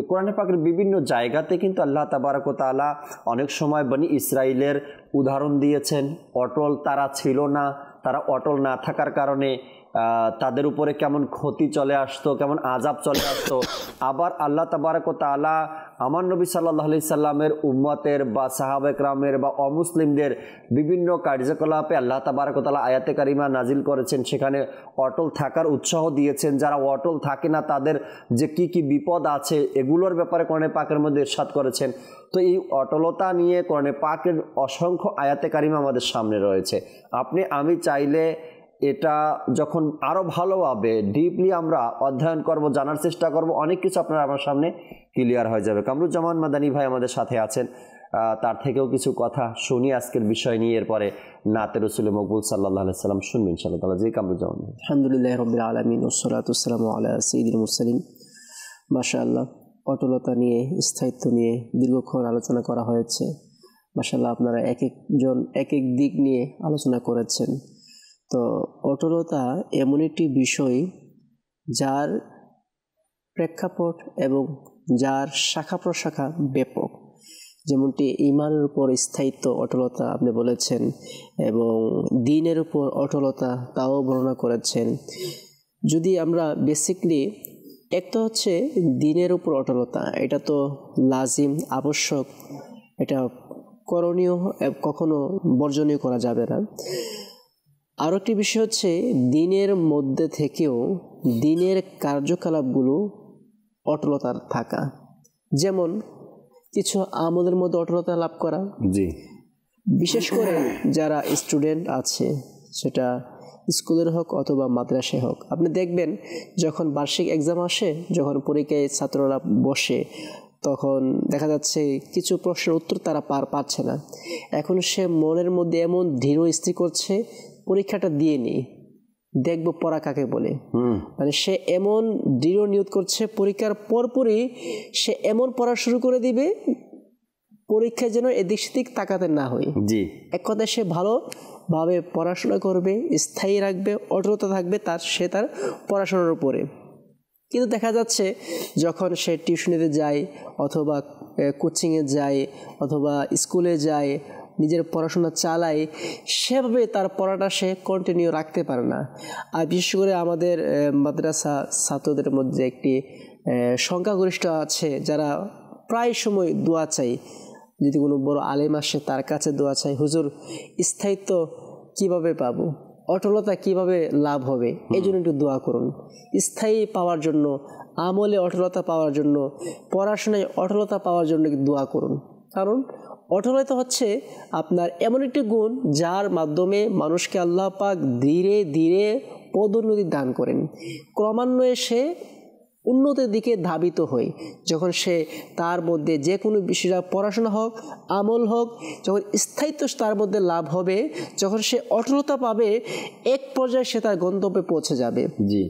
কোরআনে পাকের বিভিন্ন জায়গাতে কিন্তু আল্লাহ তাবারক ওয়া তাআলা অনেক সময় বনি ইসরাইলের উদাহরণ দিয়েছেন। অটল তারা ছিল না, তারা অটল না থাকার কারণে তাদের উপরে কেমন ক্ষতি চলে আসতো, কেমন আযাব চলে আসতো। আবার আল্লাহ তাবারক ওয়া তাআলা আমার নবী সাল্লাল্লাহু আলাইহি সাল্লামের উম্মতের বা সাহাবায়ে কেরামের বা অমুসলিমদের বিভিন্ন কার্যকলাপে আল্লাহ তাবারক ওয়া তাআলা আয়াতে কারিমা নাজিল করেছেন, সেখানে অটল থাকার উৎসাহ দিয়েছেন। যারা অটল থাকে না তাদের যে কি কি বিপদ আছে এগুলোর ব্যাপারে কোরআনে পাকের মধ্যে ইরশাদ করেছেন। তো এই অটলতা নিয়ে কোরআনে পাকের অসংখ্য আয়াতে কারিমা আমাদের সামনে রয়েছে। আপনি আমি চাইলে এটা যখন আরও ভালোভাবে ডিপলি আমরা অধ্যয়ন করব, জানার চেষ্টা করব, অনেক কিছু আপনার আমার সামনে ক্লিয়ার হয়ে যাবে। কামরুজ্জামান মাদানী ভাই আমাদের সাথে আছেন, তার থেকেও কিছু কথা শুনি আজকের বিষয় নিয়ে। এরপরে নাতে রসুল মকবুল সাল্লাল্লাহু আলাইহি সাল্লাম শুনবেন ইনশাআল্লাহ তাআলা। জি কামরুজ্জামান ভাই। আলহামদুলিল্লাহ রাব্বিল আলামিন ওয়াসসালাতু ওয়াসসালামু আলা সাইয়্যিদিল মুরসালিন। মাশাআল্লাহ, অটলতা নিয়ে, স্থায়িত্ব নিয়ে দীর্ঘক্ষণ আলোচনা করা হয়েছে। মাশাআল্লাহ, আপনারা এক একজন এক এক দিক নিয়ে আলোচনা করেছেন। তো অটলতা এমন একটি বিষয় যার প্রেক্ষাপট এবং যার শাখা প্রশাখা ব্যাপক। যেমনটি ঈমানের উপর স্থায়িত্ব, অটলতা আপনি বলেছেন, এবং দ্বীনের উপর অটলতা তাও বর্ণনা করেছেন। যদি আমরা বেসিকলি, একটা হচ্ছে দ্বীনের উপর অটলতা, এটা তো লাজিম, আবশ্যক, এটা করণীয়, কখনো বর্জনীয় করা যাবে না। আরও একটি বিষয় হচ্ছে দ্বীনের মধ্যে থেকেও দ্বীনের কার্যকলাপগুলো অটলতার থাকা, যেমন কিছু আমলের মধ্যে অটলতা লাভ করা। জি, বিশেষ করে যারা স্টুডেন্ট আছে, সেটা স্কুলের হোক অথবা মাদ্রাসায় হোক, আপনি দেখবেন যখন বার্ষিক এক্সাম আসে, যখন পরীক্ষায় ছাত্ররা বসে, তখন দেখা যাচ্ছে কিছু প্রশ্নের উত্তর তারা পারছে না। এখন সে মনের মধ্যে এমন দৃঢ় স্থির করছে, পরীক্ষাটা দিয়ে নি, দেখবো পড়া কাকে বলে। মানে সে এমন দৃঢ় নিয়ত করছে, পরীক্ষার পরপরই সে এমন পড়া শুরু করে দিবে, পরীক্ষায় যেন এদিক সেদিক তাকাতে না হয়। জি, এক কথায় সে ভালোভাবে পড়াশোনা করবে, স্থায়ী রাখবে, অটলতা থাকবে সে তার পড়াশোনার উপরে। কিন্তু দেখা যাচ্ছে যখন সে টিউশনিতে যায়, অথবা কোচিংয়ে যায়, অথবা স্কুলে যায়, নিজের পড়াশোনা চালায়, সেভাবে তার পড়াটা সে কন্টিনিউ রাখতে পারে না। আর বিশেষ করে আমাদের মাদ্রাসা ছাত্রদের মধ্যে একটি সংখ্যাগরিষ্ঠ আছে যারা প্রায় সময় দোয়া চাই, যদি কোনো বড় আলেম আসে তার কাছে দোয়া চাই, হুজুর স্থায়িত্ব কিভাবে পাবো, অটলতা কিভাবে লাভ হবে, এই জন্য একটু দোয়া করুন। স্থায়ী পাওয়ার জন্য, আমলে অটলতা পাওয়ার জন্য, পড়াশোনায় অটলতা পাওয়ার জন্য দোয়া করুন। কারণ অটলতা হচ্ছে আপনার এমন একটি গুণ যার মাধ্যমে মানুষকে আল্লাহ পাক ধীরে ধীরে পদোন্নতি দান করেন। ক্রমান্বয়ে সে উন্নতির দিকে ধাবিত হয়, যখন সে তার মধ্যে যে কোনো বিষয়টা পড়াশোনা হোক, আমল হোক, যখন স্থায়িত্ব তার মধ্যে লাভ হবে, যখন সে অটলতা পাবে, এক পর্যায়ে সে তার গন্তব্যে পৌঁছে যাবে। জি,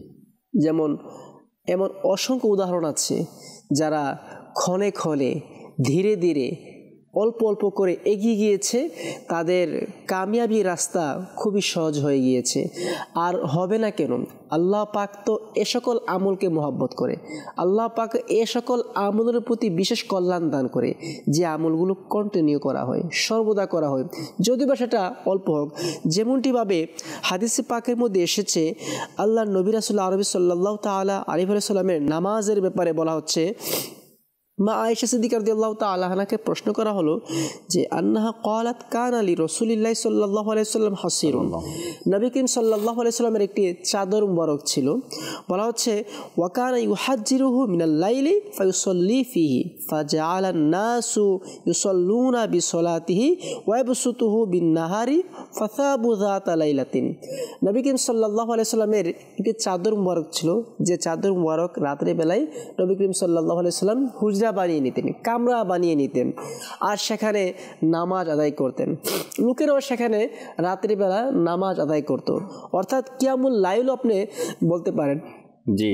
যেমন এমন অসংখ্য উদাহরণ আছে যারা ক্ষণে ক্ষণে ধীরে ধীরে অল্প অল্প করে এগিয়ে গিয়েছে, তাদের কামিয়াবি রাস্তা খুবই সহজ হয়ে গিয়েছে। আর হবে না কেন? আল্লাহ পাক তো এ সকল আমলকে মহব্বত করে, আল্লাহ পাক এ সকল আমলের প্রতি বিশেষ কল্যাণ দান করে, যে আমলগুলো কন্টিনিউ করা হয়, সর্বদা করা হয়, যদিও বা সেটা অল্প হোক। যেমনটিভাবে হাদিসে পাকের মধ্যে এসেছে, আল্লাহ নবী রাসূলুল্লাহ আরবি সাল্লাল্লাহু তাআলা আলাইহি ওয়াসাল্লামের নামাজের ব্যাপারে বলা হচ্ছে, মা আয়েশা সিদ্দিকা রাদিয়াল্লাহু তাআলা আনহাকে প্রশ্ন করা হলো যে আন্নাহা ক্বালাত কানা লি রাসূলিল্লাহি সাল্লাল্লাহু আলাইহি ওয়াসাল্লাম হাসিরুন, নবী করিম সাল্লাল্লাহু আলাইহি ওয়াসাল্লামের একটি চাদর মুবারক ছিল। বলা হচ্ছে ওয়া কানা ইউহাজ্জিরুহু মিনাল লাইলি ফায়ুসাল্লি ফিহি ফাজাআলা আন-নাসু ইউসাল্লুনা বিসলাতিহি ওয়া ইয়াবসুতুহু বিন-নাহারি ফাসাবু যাতা লাইলাতিন। নবী করিম সাল্লাল্লাহু আলাইহি ওয়াসাল্লামের একটি চাদর মুবারক ছিল, যে চাদর মুবারক রাতের বেলায় নবী করিম সাল্লাল্লাহু আলাইহি ওয়াসাল্লাম হুজরা বানিয়ে নিতেন, কামরা বানিয়ে নিতেন, আর সেখানে নামাজ আদায় করতেন। লোকেরাও সেখানে রাত্রিবেলা নামাজ আদায় করত, অর্থাৎ কিয়ামুল লাইল আপনি বলতে পারেন।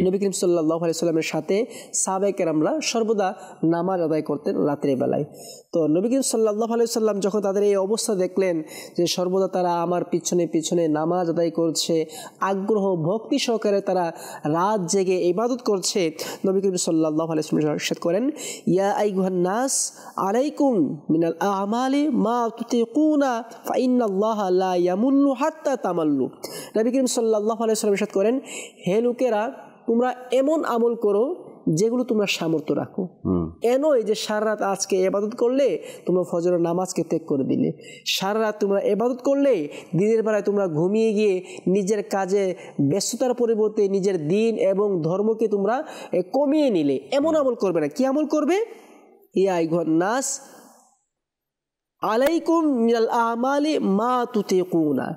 নবী করিম সাল্লাল্লাহু আলাইহি সাল্লামের সাথে সাহাবায়ে কেরামরা সর্বদা নামাজ আদায় করতেন রাতের বেলায়। তো নবী করিম সাল্লাল্লাহু আলাইহি সাল্লাম যখন তাদের এই অবস্থা দেখলেন যে সর্বদা তারা আমার পিছনে পিছনে নামাজ আদায় করছে, আগ্রহ ভক্তি সহকারে তারা রাত জেগে ইবাদত করছে, নবী করিম সাল্লাল্লাহু আলাইহি সাল্লাম ইরশাদ করেন, ইয়া আইয়ুহান নাস আলাইকুম মিনাল আমালি মা তুতিকুনা ফা ইন্নাল্লাহা লা ইয়ামুল্লু হাত্তা তামাল্লু। নবী করিম সাল্লাল্লাহু আলাইহি সাল্লাম ইরশাদ করেন, হে লোকেরা, তোমরা এমন আমল করো যেগুলো তোমরা সামর্থ্য রাখো। এই যে সারা রাত আজকে ইবাদত করলে তোমরা ফজরের নামাজকে ত্যাগ করে দিলে, সারা রাত তোমরা ইবাদত করলে দিনের বেলায় তোমরা ঘুমিয়ে গিয়ে নিজের কাজে ব্যস্ততার পরিবর্তে নিজের দিন এবং ধর্মকে তোমরা কমিয়ে নিলে, এমন আমল করবে না। কি আমল করবে? ইয়া আইয়ুহান নাস আলাইকুম মিনাল আমালি মা তুতিকুনা,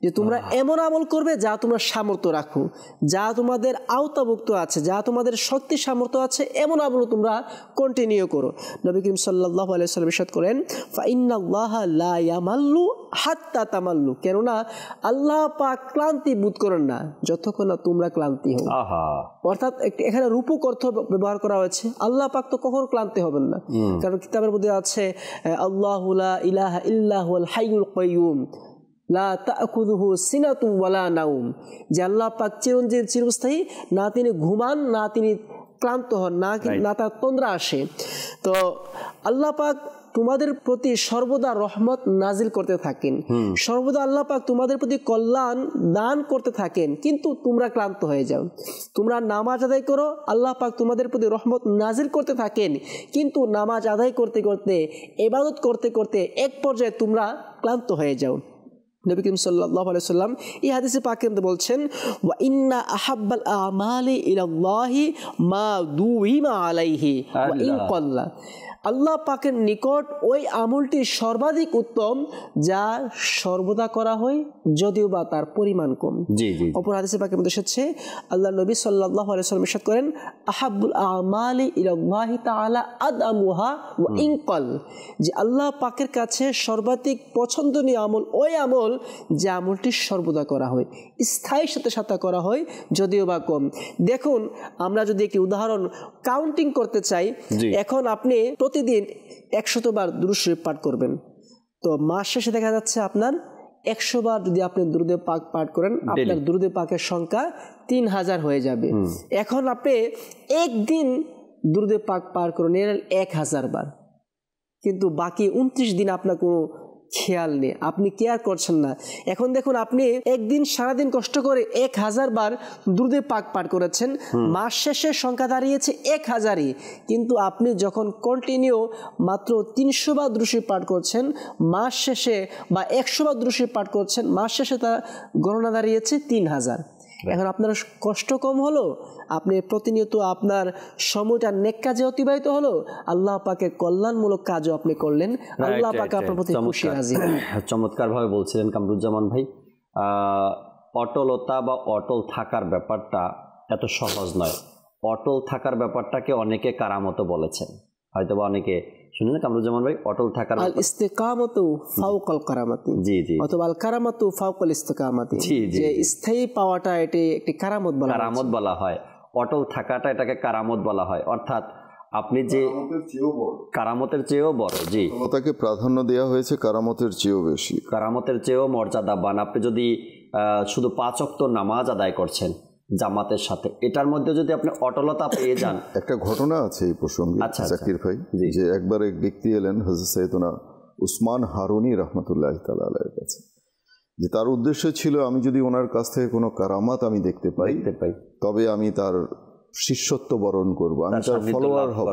যে তোমরা এমন আমল করবে যা তোমরা সামর্থ্য রাখো, যা তোমাদের আওতাভুক্ত আছে, যা তোমাদের শক্তি সামর্থ্য আছে, এমন আমল তোমরা কন্টিনিউ করো। নবী করিম সাল্লাল্লাহু আলাইহি সাল্লাম ইরশাদ করেন, ফা ইন্নাল্লাহা লা ইয়ামাল্লু হাত্তা তামাল্লু, কেননা আল্লাহ পাক ক্লান্তি বোধ করেন না যতক্ষণ না তোমরা ক্লান্তি হও। অর্থাৎ এখানে রূপক অর্থ ব্যবহার করা হয়েছে, আল্লাহ পাক তো কখনো ক্লান্তি হবেন না, কারণ কিতাবের মধ্যে আছে আল্লাহু লা ইলাহা ইল্লা হুয়াল হাইয়ুল কাইয়ুম লা তা'খুযুহু সিনাতুন ওয়ালা নাওম, যে আল্লাহ পাক চিরঞ্জীব চিরস্থায়ী, না তিনি ঘুমান, না তিনি ক্লান্ত হন, না তার তন্দ্রা আসে। তো আল্লাহ পাক তোমাদের প্রতি সর্বদা রহমত নাজিল করতে থাকেন, সর্বদা আল্লাহ পাক তোমাদের প্রতি কল্যাণ দান করতে থাকেন, কিন্তু তোমরা ক্লান্ত হয়ে যাও। তোমরা নামাজ আদায় করো, আল্লাহ পাক তোমাদের প্রতি রহমত নাজিল করতে থাকেন, কিন্তু নামাজ আদায় করতে করতে, ইবাদত করতে করতে এক পর্যায়ে তোমরা ক্লান্ত হয়ে যাও। নবী করিম সাল্লাল্লাহু আলাইহি সাল্লাম এই হাদিসে পাকে বলছেন, ওয়া ইন্না আহাব্বাল আমালি ইলাল্লাহি মা দুইমা আলাইহি ওয়া ইন ক্বাল্লা, আল্লাহ পাকের নিকট ওই আমলটি সর্বাধিক উত্তম যা সর্বদা করা হয় যদিও বা তার পরিমাণ কম। অপর হাদিসে পাকের মধ্যে এসেছে, আল্লাহ নবী সাল্লাল্লাহু আলাইহি সাল্লাম ইরশাদ করেন, আহাব্বুল আমালি ইলাল্লাহি তাআলা আদআমুহা ওয়া ইন ক্বাল, যে আল্লাহ পাকের কাছে সর্বাধিক পছন্দনীয় আমল ওই আমল যে আমলটি সর্বদা করা হয়, স্থায়ী সাথে সাথে করা হয় যদিও বা কম। দেখুন, আমরা যদি একটি উদাহরণ কাউন্টিং করতে চাই, এখন আপনি প্রতিদিন 100 বার দুরূদ শরীফ পাঠ করবেন, তো মাস শেষে দেখা যাচ্ছে আপনার 100 বার যদি আপনি দুরূদে পাক পাঠ করেন, আপনার দুরূদে পাকের সংখ্যা 3000 হয়ে যাবে। এখন আপনি একদিন দুরূদে পাক পাঠ করেন 1000 বার, কিন্তু বাকি 29 দিন আপনার কোনো খেয়াল নেই, আপনি কেয়ার করছেন না। এখন দেখুন, আপনি একদিন সারাদিন কষ্ট করে 1000 বার দুরূদে পাক পাঠ করেছেন, মাস শেষে সংখ্যা দাঁড়িয়েছে 1000ই, কিন্তু আপনি যখন কন্টিনিউ মাত্র 300 বার দুরূদ শরীফ পাঠ করছেন মাস শেষে, বা 100 বার দুরূদ শরীফ পাঠ করছেন মাস শেষে, তা গণনা দাঁড়িয়েছে 3000। এখন আপনার কষ্ট কম হলো, আপনি প্রতিনিয়ত আপনার সময়টা নেক কাজে অতিবাহিত হলো, আল্লাহ পাকের কল্যাণমূলক কাজও আপনি করলেন, আল্লাহ পাক আপনার প্রতি খুশি রাজি। চমৎকারভাবে বলছিলেন কামরুজ্জামান ভাই। অটলতা বা অটল থাকার ব্যাপারটা এত সহজ নয়। অটল থাকার ব্যাপারটাকে অনেকে কারামত বলেছেন, হয়তোবা অনেকে শুনেন কামরুজ্জামান ভাই অটল থাকার আল ইস্তিকামাতু ফাওকাল কারামাতি, জি জি, অথবা আল কারামাতু ফাওকাল ইস্তিকামাতি, জি জি, যে স্থায়ী পাওয়াটা এটি একটি কারামত বলা হয়। কারামত বলা হয়, অটল থাকাটা এটাকে কারামত বলা হয়। অর্থাৎ আপনি যে কারামতের চেয়েও বড়, জি, তাকে প্রাধান্য দেওয়া হয়েছে কারামতের চেয়েও বেশি, কারামতের চেয়েও মর্যাদাবান। আপনি যদি শুধু 5 ওয়াক্ত নামাজ আদায় করছেন জামাতের সাথে, এটার মধ্যে যদি আপনি অটলতা পেয়ে যান। একটা ঘটনা আছে এই প্রসঙ্গে জাকির ভাই, যে একবার এক ব্যক্তি এলেন হযরত সৈয়দনা উসমান হারুনি রহমতুল্লাহ তাআলা আলাইহির কাছে, যে তার উদ্দেশ্য ছিল আমি যদি ওনার কাছ থেকে কোনো কারামাত আমি দেখতে পাই তবে আমি তার শিষ্যত্ব বরণ করব, আমি তার ফলোয়ার হব,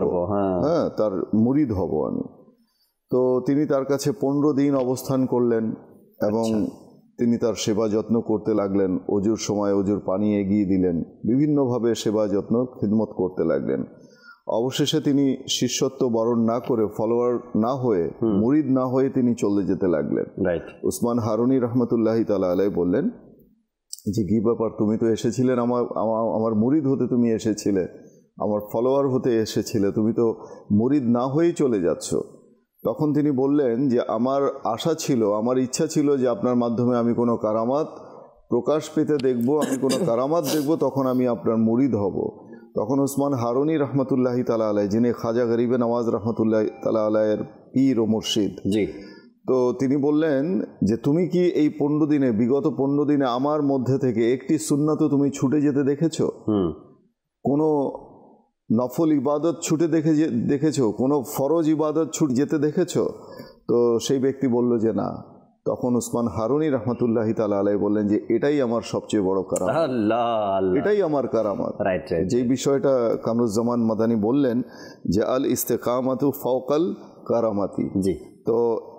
হ্যাঁ তার মুরিদ হব আমি। তো তিনি তার কাছে 15 দিন অবস্থান করলেন এবং তিনি তার সেবা যত্ন করতে লাগলেন, অজুর সময় অজুর পানি এগিয়ে দিলেন, বিভিন্নভাবে সেবা যত্ন খিদমত করতে লাগলেন। অবশেষে তিনি শিষ্যত্ব বরণ না করে, ফলোয়ার না হয়ে, মুরিদ না হয়ে তিনি চলে যেতে লাগলেন। উসমান হারুনি রহমতুল্লাহ তাআলা আলাইহি বললেন যে কি ব্যাপার, তুমি তো এসেছিলেন আমার মুরিদ হতে, তুমি এসেছিলে আমার ফলোয়ার হতে এসেছিলে, তুমি তো মুরিদ না হয়েই চলে যাচ্ছ। তখন তিনি বললেন যে আমার আশা ছিল, আমার ইচ্ছা ছিল যে আপনার মাধ্যমে আমি কোনো কারামাত প্রকাশ পেতে দেখব, আমি কোনো কারামাত দেখব, তখন আমি আপনার মুরিদ হব। তখন উসমান হারুনি রহমতুল্লাহ তাআলা আলাইহি, যিনি খাজা গরিবে নওয়াজ রহমতুল্লাহ তাআলা আলাইহির পীর ও মুর্শিদ, জি, তো তিনি বললেন যে তুমি কি এই 15 দিনে, বিগত 15 দিনে আমার মধ্যে থেকে একটি সুন্নাতও তুমি ছুটে যেতে দেখেছো? কোনো নফল ইবাদত ছুটে দেখেছো? কোনো ফরজ ইবাদত ছুটে যেতে দেখেছো? তো সেই ব্যক্তি বলল যে না। তখন উসমান হারুনি রহমতুল্লাহ তাআলা আলাইহি বললেন যে এটাই আমার সবচেয়ে বড় কারামত, এটাই আমার কারামত। যে বিষয়টা কামরুজ্জামান মাদানী বললেন যে আল ইস্তিকামাতু ফাওকাল কারামাতি, জি, তো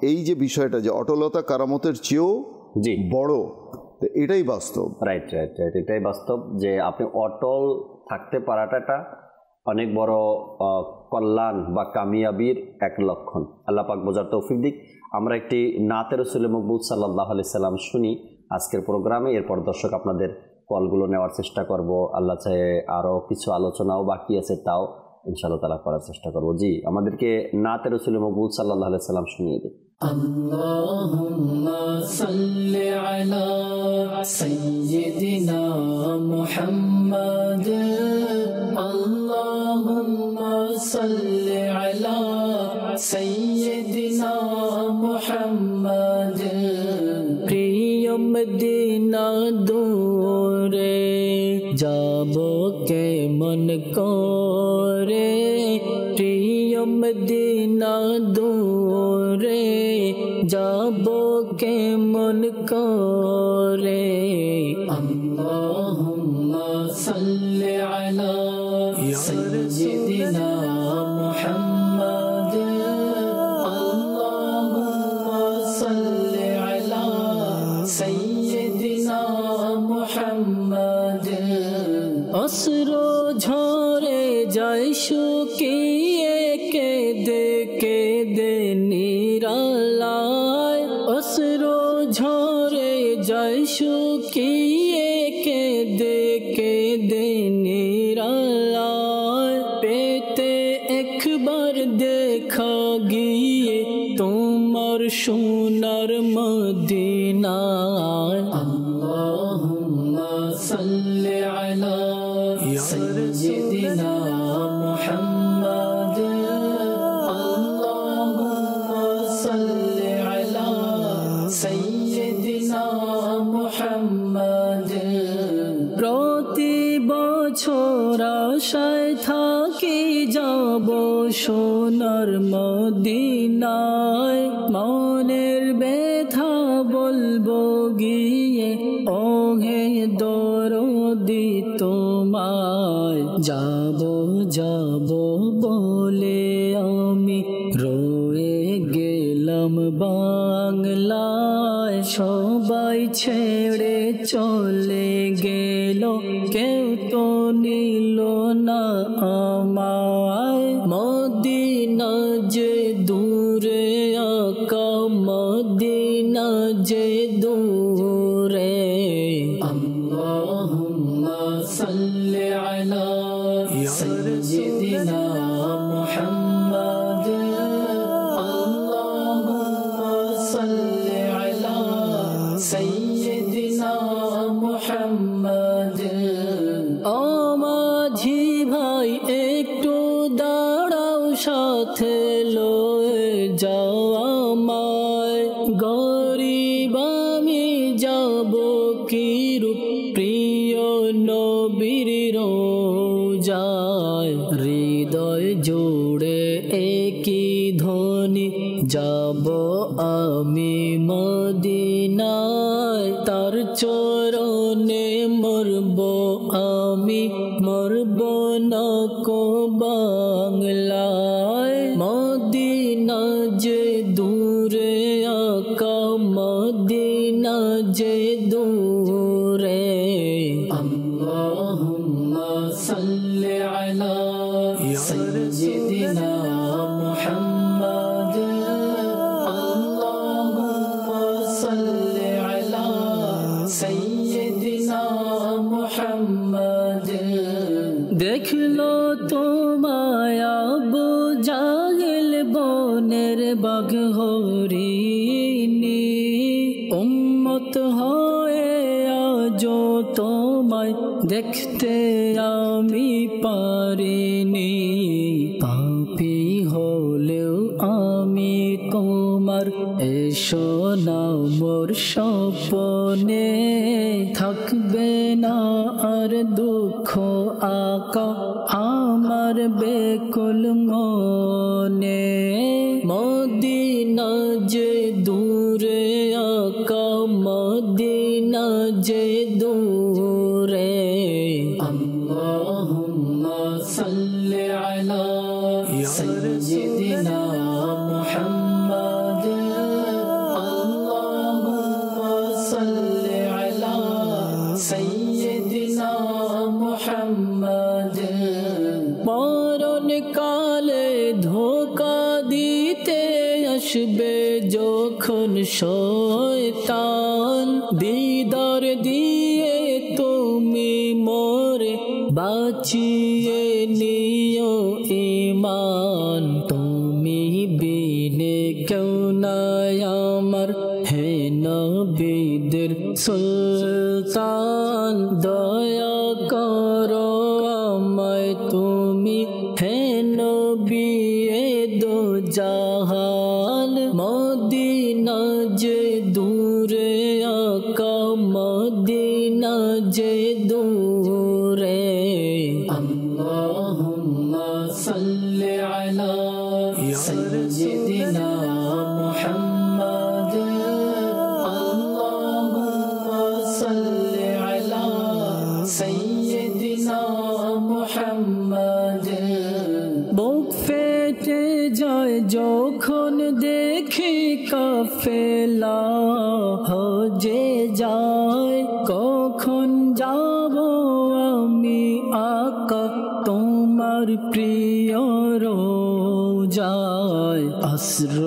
এই যে বিষয়টা যে অটলতা কারামতের চেয়েও বড়, তো এটাই বাস্তব। রাইট, এটাই বাস্তব যে আপনি অটল থাকতে পারাটা অনেক বড় কল্যাণ বা কামিয়াবির এক লক্ষণ। আল্লাহ পাক বোঝার তৌফিক দিক। আমরা একটি নাতে রাসূল মকবুল সাল্লাল্লাহু আলাইহি সাল্লাম শুনি আজকের প্রোগ্রামে, এরপর দর্শক আপনাদের কলগুলো নেওয়ার চেষ্টা করব। আল্লাহ চাহে আরও কিছু আলোচনাও বাকি আছে, তাও ইনশাআল্লাহ তাআলা করার চেষ্টা করব। জি, আমাদেরকে নাতে রাসূল মকবুল সাল্লাল্লাহু আলাইহি সাল্লাম শুনিয়ে দিন। আল্লাহুম্মা সাল্লি আলা সাইয়্যিদিনা মুহাম্মাদ, আল্লাহুম্মা সাল্লি আলা সাইয়্যিদিনা মুহাম্মাদ। প্রিয় মদিনা দূরে যাব কেমন করে, প্রিয় মদিনা দূরে যাব কেমন করে। আল্লাহুম্মা সাল্লি আলা সাইয়্যিদিনা মুহাম্মাদ, আল্লাহুম্মা সাল্লি আলা সাইয়্যিদিনা মুহাম্মাদ। অশ্রু ঝরে যায় শুকিয়ে কেঁদে কেঁদে নিরালায়, অশ্রু ঝরে যায় শুকিয়ে কেঁদে কেঁদে নিরালায়। পেতে একবার দেখা গিয়ে তোমার সোনার মদিনায়। আল্লাহুম্মা সাল্লি আলা সাইয়্যিদিনা মুহাম্মাদ, আল্লাহুম্মা সাল্লি আলা সাইয়্যিদিনা মুহাম্মাদ। প্রতি বছর আশায় থাকি যাব সোনার মদিনায়, মনের ব্যথা বলবো গিয়ে ওহে দরদি তোমায়। যাব যাব বলে আমি রয়ে গেলাম বাংলায়, সবাই ছেড়ে চলে গেল, কেউ তো নিল না আমায়। মদিনা যে দূরে আকা, মদিনা যে দূরে। আল্লাহুম্মা সাল্লি আলা سيدنا محمد اللهم صل على سيدنا محمد আমাঝি ভাই একটু দাঁড়াও সাথে লয়ে যাও আমায় গরিব আমি যাব কি রূপ প্রিয় নবীর রোজায় হৃদয় জোড়ে একই ধ্বনি যাব আমি মদিনায় তার চরণে মরব আমি মরব না কো বাংলায় মদিনা যে দূরে আকা মদিনা যে দূরে আল্লাহুম্মা সাল্লি আলা সাইয়্যিদিনা মুহাম্মাদ আল্লাহুম্মা সাল্লি আলা সাইয়্যিদিনা মুহাম্মাদ দেখলো তোমায় আবু জাহেল বনের বাঘ হরিণী উম্মত হয়ে আজো তোমায় দেখতে আমি পারিনি পাপী হলেও আমি তোমার এসো না মোর স্বপ্নে থাকবে না আর দুঃখ আকা আমার বেকুল মনে মদিনা যে দূরে আকা মদিনা যে দূরে আল্লাহুম্মা সাল্লি আলা সাইয়্যিদিনা মুহাম্মাদ আল্লাহুম্মা সাল্লি আলা সাইয়্যিদিনা মুহাম্মাদ মরণ কালে ধোঁকা দিতে আসবে যখন শয়তান দিদার দিয়ে তুমি মোরে বাঁচিয়ে নিও ঈমান তুমি বিনে কেউ নাই আমার হে নবীদের সুলতান দয়া করো আমায় তুমি হে নবী এ দো জাহান মদিনা যে দূরে আকা মদিনা যে দূরে আল্লাহুম্মা সাল্লি আলা সাইয়্যিদিনা মুহাম্মাদ আল্লাহুম্মা সাল্লি আলা সাইয়্যিদিনা মুহাম্মাদ বুক ফেটে যায় যখন দেখি কাফেলা হজে যায় কখন যাব আমি আকা তোমার প্রিয় রোজায় অশ্র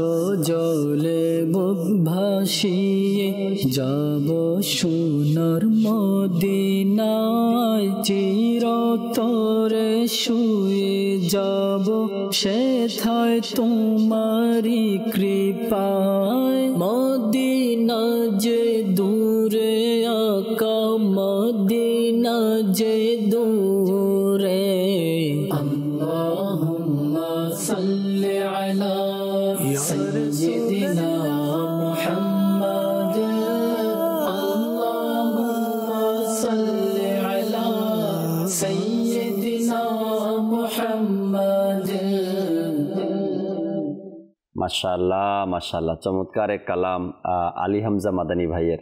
জলে বুক ভাসিয়ে যাব সোনার মদিনায় চিরতরে শুয়ে যাব সেথায় তোমারি কৃপায় মদিনা যে দূরে আকা মদিনা যে দূরে আল্লাহুম্মা সাল্লি আলা সাইয়্যিদিনা মুহাম্মাদ আল্লাহুম্মা সাল্লি আলা সাইয়্যিদিনা মুহাম্মাদ মাশাআল্লাহ মাশাআল্লাহ চমৎকার এক কালাম আলী হামজা মাদানী ভাইয়ের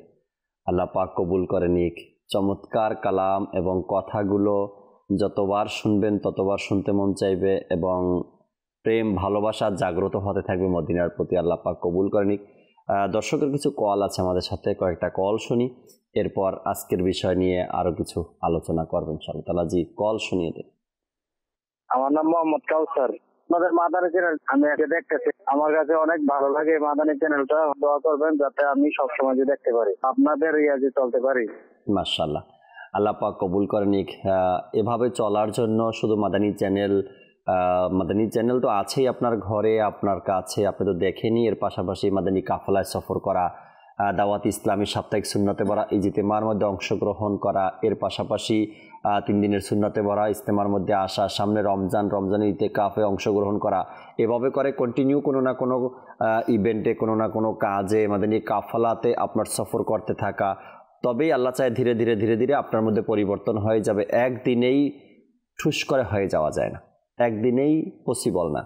আল্লাহ পাক কবুল করে নিক চমৎকার কালাম এবং কথাগুলো যতবার শুনবেন ততবার শুনতে মন চাইবে এবং প্রেম ভালোবাসা জাগ্রত হতে থাকবে মদিনার প্রতি আল্লাহ পাক কবুল করে নিক দর্শকের কিছু কল আছে আমাদের সাথে কয়েকটা কল শুনি এরপর আজকের বিষয় নিয়ে আরো কিছু আলোচনা করবেন ইনশাআল্লাহ তাআলা জি কল শুনিয়ে দেন আমার নাম মোহাম্মদ কাউসার আপনাদের মাদানী চ্যানেল আমি আগে দেখতেছি আমার কাছে অনেক ভালো লাগে মাদানী চ্যানেলটা দোয়া করবেন যাতে আমি সবসময় দেখতে পারি আপনাদের ইয়াজে চলতে পারি মাশাআল্লাহ আল্লাহ পাক কবুল করে নিক। এভাবে চলার জন্য শুধু মাদানী চ্যানেল তো আছেই আপনার ঘরে, আপনার কাছে, আপনি তো দেখেনি। এর পাশাপাশি মাদানী কাফেলায় সফর করা, দাওয়াত ইসলামী সাপ্তাহিক সুন্নতে ভরা ইজতেমার মধ্যে অংশগ্রহণ করা, এর পাশাপাশি 3 দিনের সুন্নতে ভরা ইজতেমার মধ্যে আসা, সামনে রমজানের ইতিকাফে অংশগ্রহণ করা, এভাবে করে কন্টিনিউ কোনো না কোনো ইভেন্টে, কোনো না কোনো কাজে মাদানী কাফেলাতে আপনার সফর করতে থাকা। তবেই আল্লাহ চায় ধীরে ধীরে আপনার মধ্যে পরিবর্তন হয়ে যাবে। একদিনেই ঠুস করে হয়ে যাওয়া যায় না, একদিনেই পসিবল না।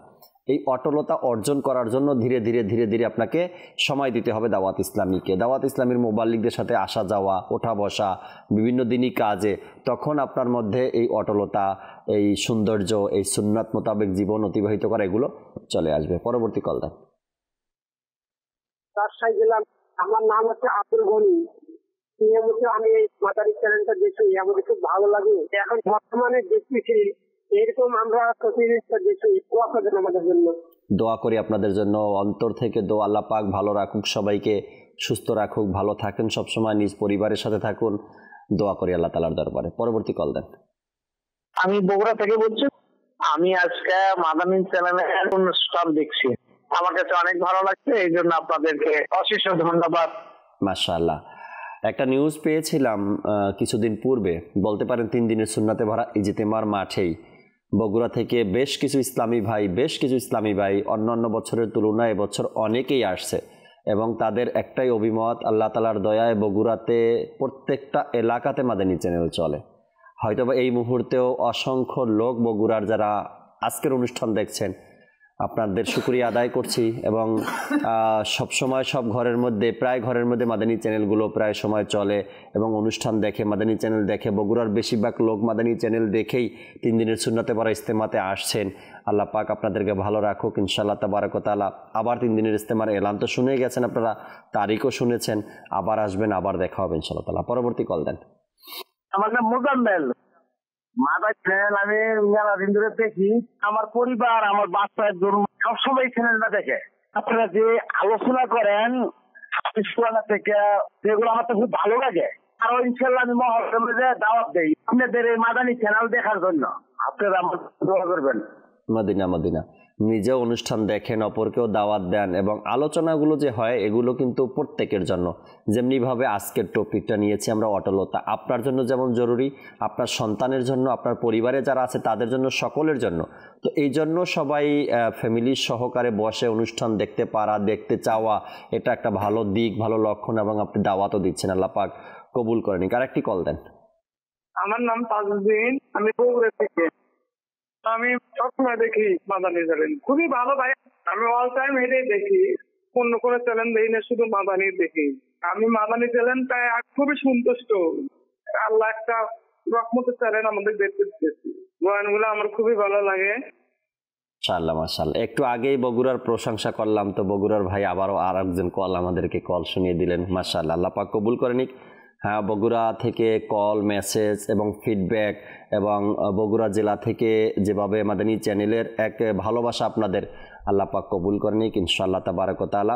এই অটলতা অর্জন করার জন্য ধীরে ধীরে আপনাকে সময় দিতে হবে দাওয়াত ইসলামীকে, দাওয়াত ইসলামীর মোবাল্লিকদের সাথে আসা যাওয়া, ওঠা বসা, বিভিন্ন দিনই কাজে। তখন আপনার মধ্যে এই অটলতা, এই সৌন্দর্য, এই সুন্নাত মোতাবেক জীবন অতিবাহিত করা, এগুলো চলে আসবে। পরবর্তী কল দেন। আমার নাম হচ্ছে আব্দুল গনি। নিয়মিত আমি মাদানী চ্যানেলটা দেখি, আমাকে খুব ভালো লাগে। এখন বর্তমানে দেখতেছি এরকম আমরা প্রতিনিধিত্ব দেখি। দোয়া করবেন আমাদের জন্য। দোয়া করি আপনাদের জন্য, অন্তর থেকে দোয়া। আল্লাহ পাক ভালো রাখুক, সবাইকে সুস্থ রাখুক, ভালো থাকেন, সবসময় নিজ পরিবারের সাথে থাকুন, দোয়া করি আল্লাহ তাআলার দরবারে। পরবর্তী কল দেন। আমি বগুড়া থেকে বলছি। আমি আজকে মাদানী চ্যানেলের অনুষ্ঠান দেখছি, আমার কাছে অনেক ভালো লাগছে, এই জন্য আপনাদেরকে অশেষ ধন্যবাদ। মাশাআল্লাহ। একটা নিউজ পেয়েছিলাম কিছুদিন পূর্বে, বলতে পারেন 3 দিনের সুন্নাতে ভরা ইজতেমার মাঠেই বগুড়া থেকে বেশ কিছু ইসলামী ভাই অন্যান্য বছরের তুলনায় এবছর অনেকেই আসছে, এবং তাদের একটাই অভিমত, আল্লাহ তাআলার দয়ায় বগুড়াতে প্রত্যেকটা এলাকাতে মাদানী চ্যানেল চলে। হয়তোবা এই মুহূর্তেও অসংখ্য লোক বগুড়ার যারা আজকের অনুষ্ঠান দেখছেন, আপনাদের শুকরিয়া আদায় করছি। এবং সবসময় প্রায় ঘরের মধ্যে মাদানী চ্যানেলগুলো প্রায় সময় চলে এবং অনুষ্ঠান দেখে, মাদানী চ্যানেল দেখে। বগুড়ার বেশিরভাগ লোক মাদানী চ্যানেল দেখেই 3 দিনের সুন্নাতে ভরা ইজতেমাতে আসছেন। আল্লাহ পাক আপনাদেরকে ভালো রাখুক ইনশাআল্লাহ তাবারাক ওয়া তাআলা। আবার 3 দিনের ইজতেমার এলান তো শুনেই গেছেন আপনারা, তারিখও শুনেছেন, আবার আসবেন, আবার দেখা হবে ইনশাআল্লাহ তাআলা। পরবর্তী কল দেন। আমার নাম মোজাম্মেল। মাদানী চ্যানেল আমি মেলা দিন ধরে দেখি, আমার পরিবার, আমার বাচ্চা সবসময় চ্যানেলটা দেখে। আপনারা যে আলোচনা করেন থেকে, সেগুলো আমার তো খুব ভালো লাগে। আর ইনশাল্লাহ আমি মহরমে দাওয়াত দেই আপনাদের এই মাদানী চ্যানেল দেখার জন্য। আপনারা আমার দোয়া করবেন। মদিনা নিজেও অনুষ্ঠান দেখেন, অপরকেও দাওয়াত দেন, এবং আলোচনাগুলো যে হয় এগুলো কিন্তু প্রত্যেকের জন্য। যেমনিভাবে আজকের টপিকটা নিয়েছি আমরা অটলতা, আপনার জন্য যেমন জরুরি, আপনার সন্তানের জন্য, আপনার পরিবারে যারা আছে তাদের জন্য, সকলের জন্য। তো এই জন্য সবাই ফ্যামিলির সহকারে বসে অনুষ্ঠান দেখতে পারা, দেখতে চাওয়া, এটা একটা ভালো দিক, ভালো লক্ষণ, এবং আপনি দাওয়াতও দিচ্ছেন। আল্লাহ পাক কবুল করেন। আরেকটি কল দেন। আমার নাম তাজউদ্দিন, আমি বগুড়া থেকে। আমি সবসময় দেখি মাদানী চ্যানেল, খুবই ভালো ভাই। আমি অল টাইম এটাই দেখি, অন্য কোনো চ্যানেল দেখি না, শুধু মাদানী দেখি। আমি মাদানী চ্যানেলটা খুবই সন্তুষ্ট। আল্লাহ একটা রহমতের চ্যানেল আমাদের দেখতে দিয়েছে, বয়ানগুলো আমার খুবই ভালো লাগে। মাশাআল্লাহ। একটু আগেই বগুড়ার প্রশংসা করলাম, তো বগুড়ার ভাই আবারও আরেকজন আমাদেরকে কল শুনিয়ে দিলেন। মাশাআল্লাহ, আল্লাহ পাক কবুল করে নিক। হ্যাঁ, বগুড়া থেকে কল, মেসেজ এবং ফিডব্যাক, এবং বগুড়া জেলা থেকে যেভাবে মাদানী চ্যানেলের এক ভালোবাসা আপনাদের, আল্লাহ পাক কবুল করে নিক ইনশাআল্লাহ তাবারাক ওয়া তাআলা।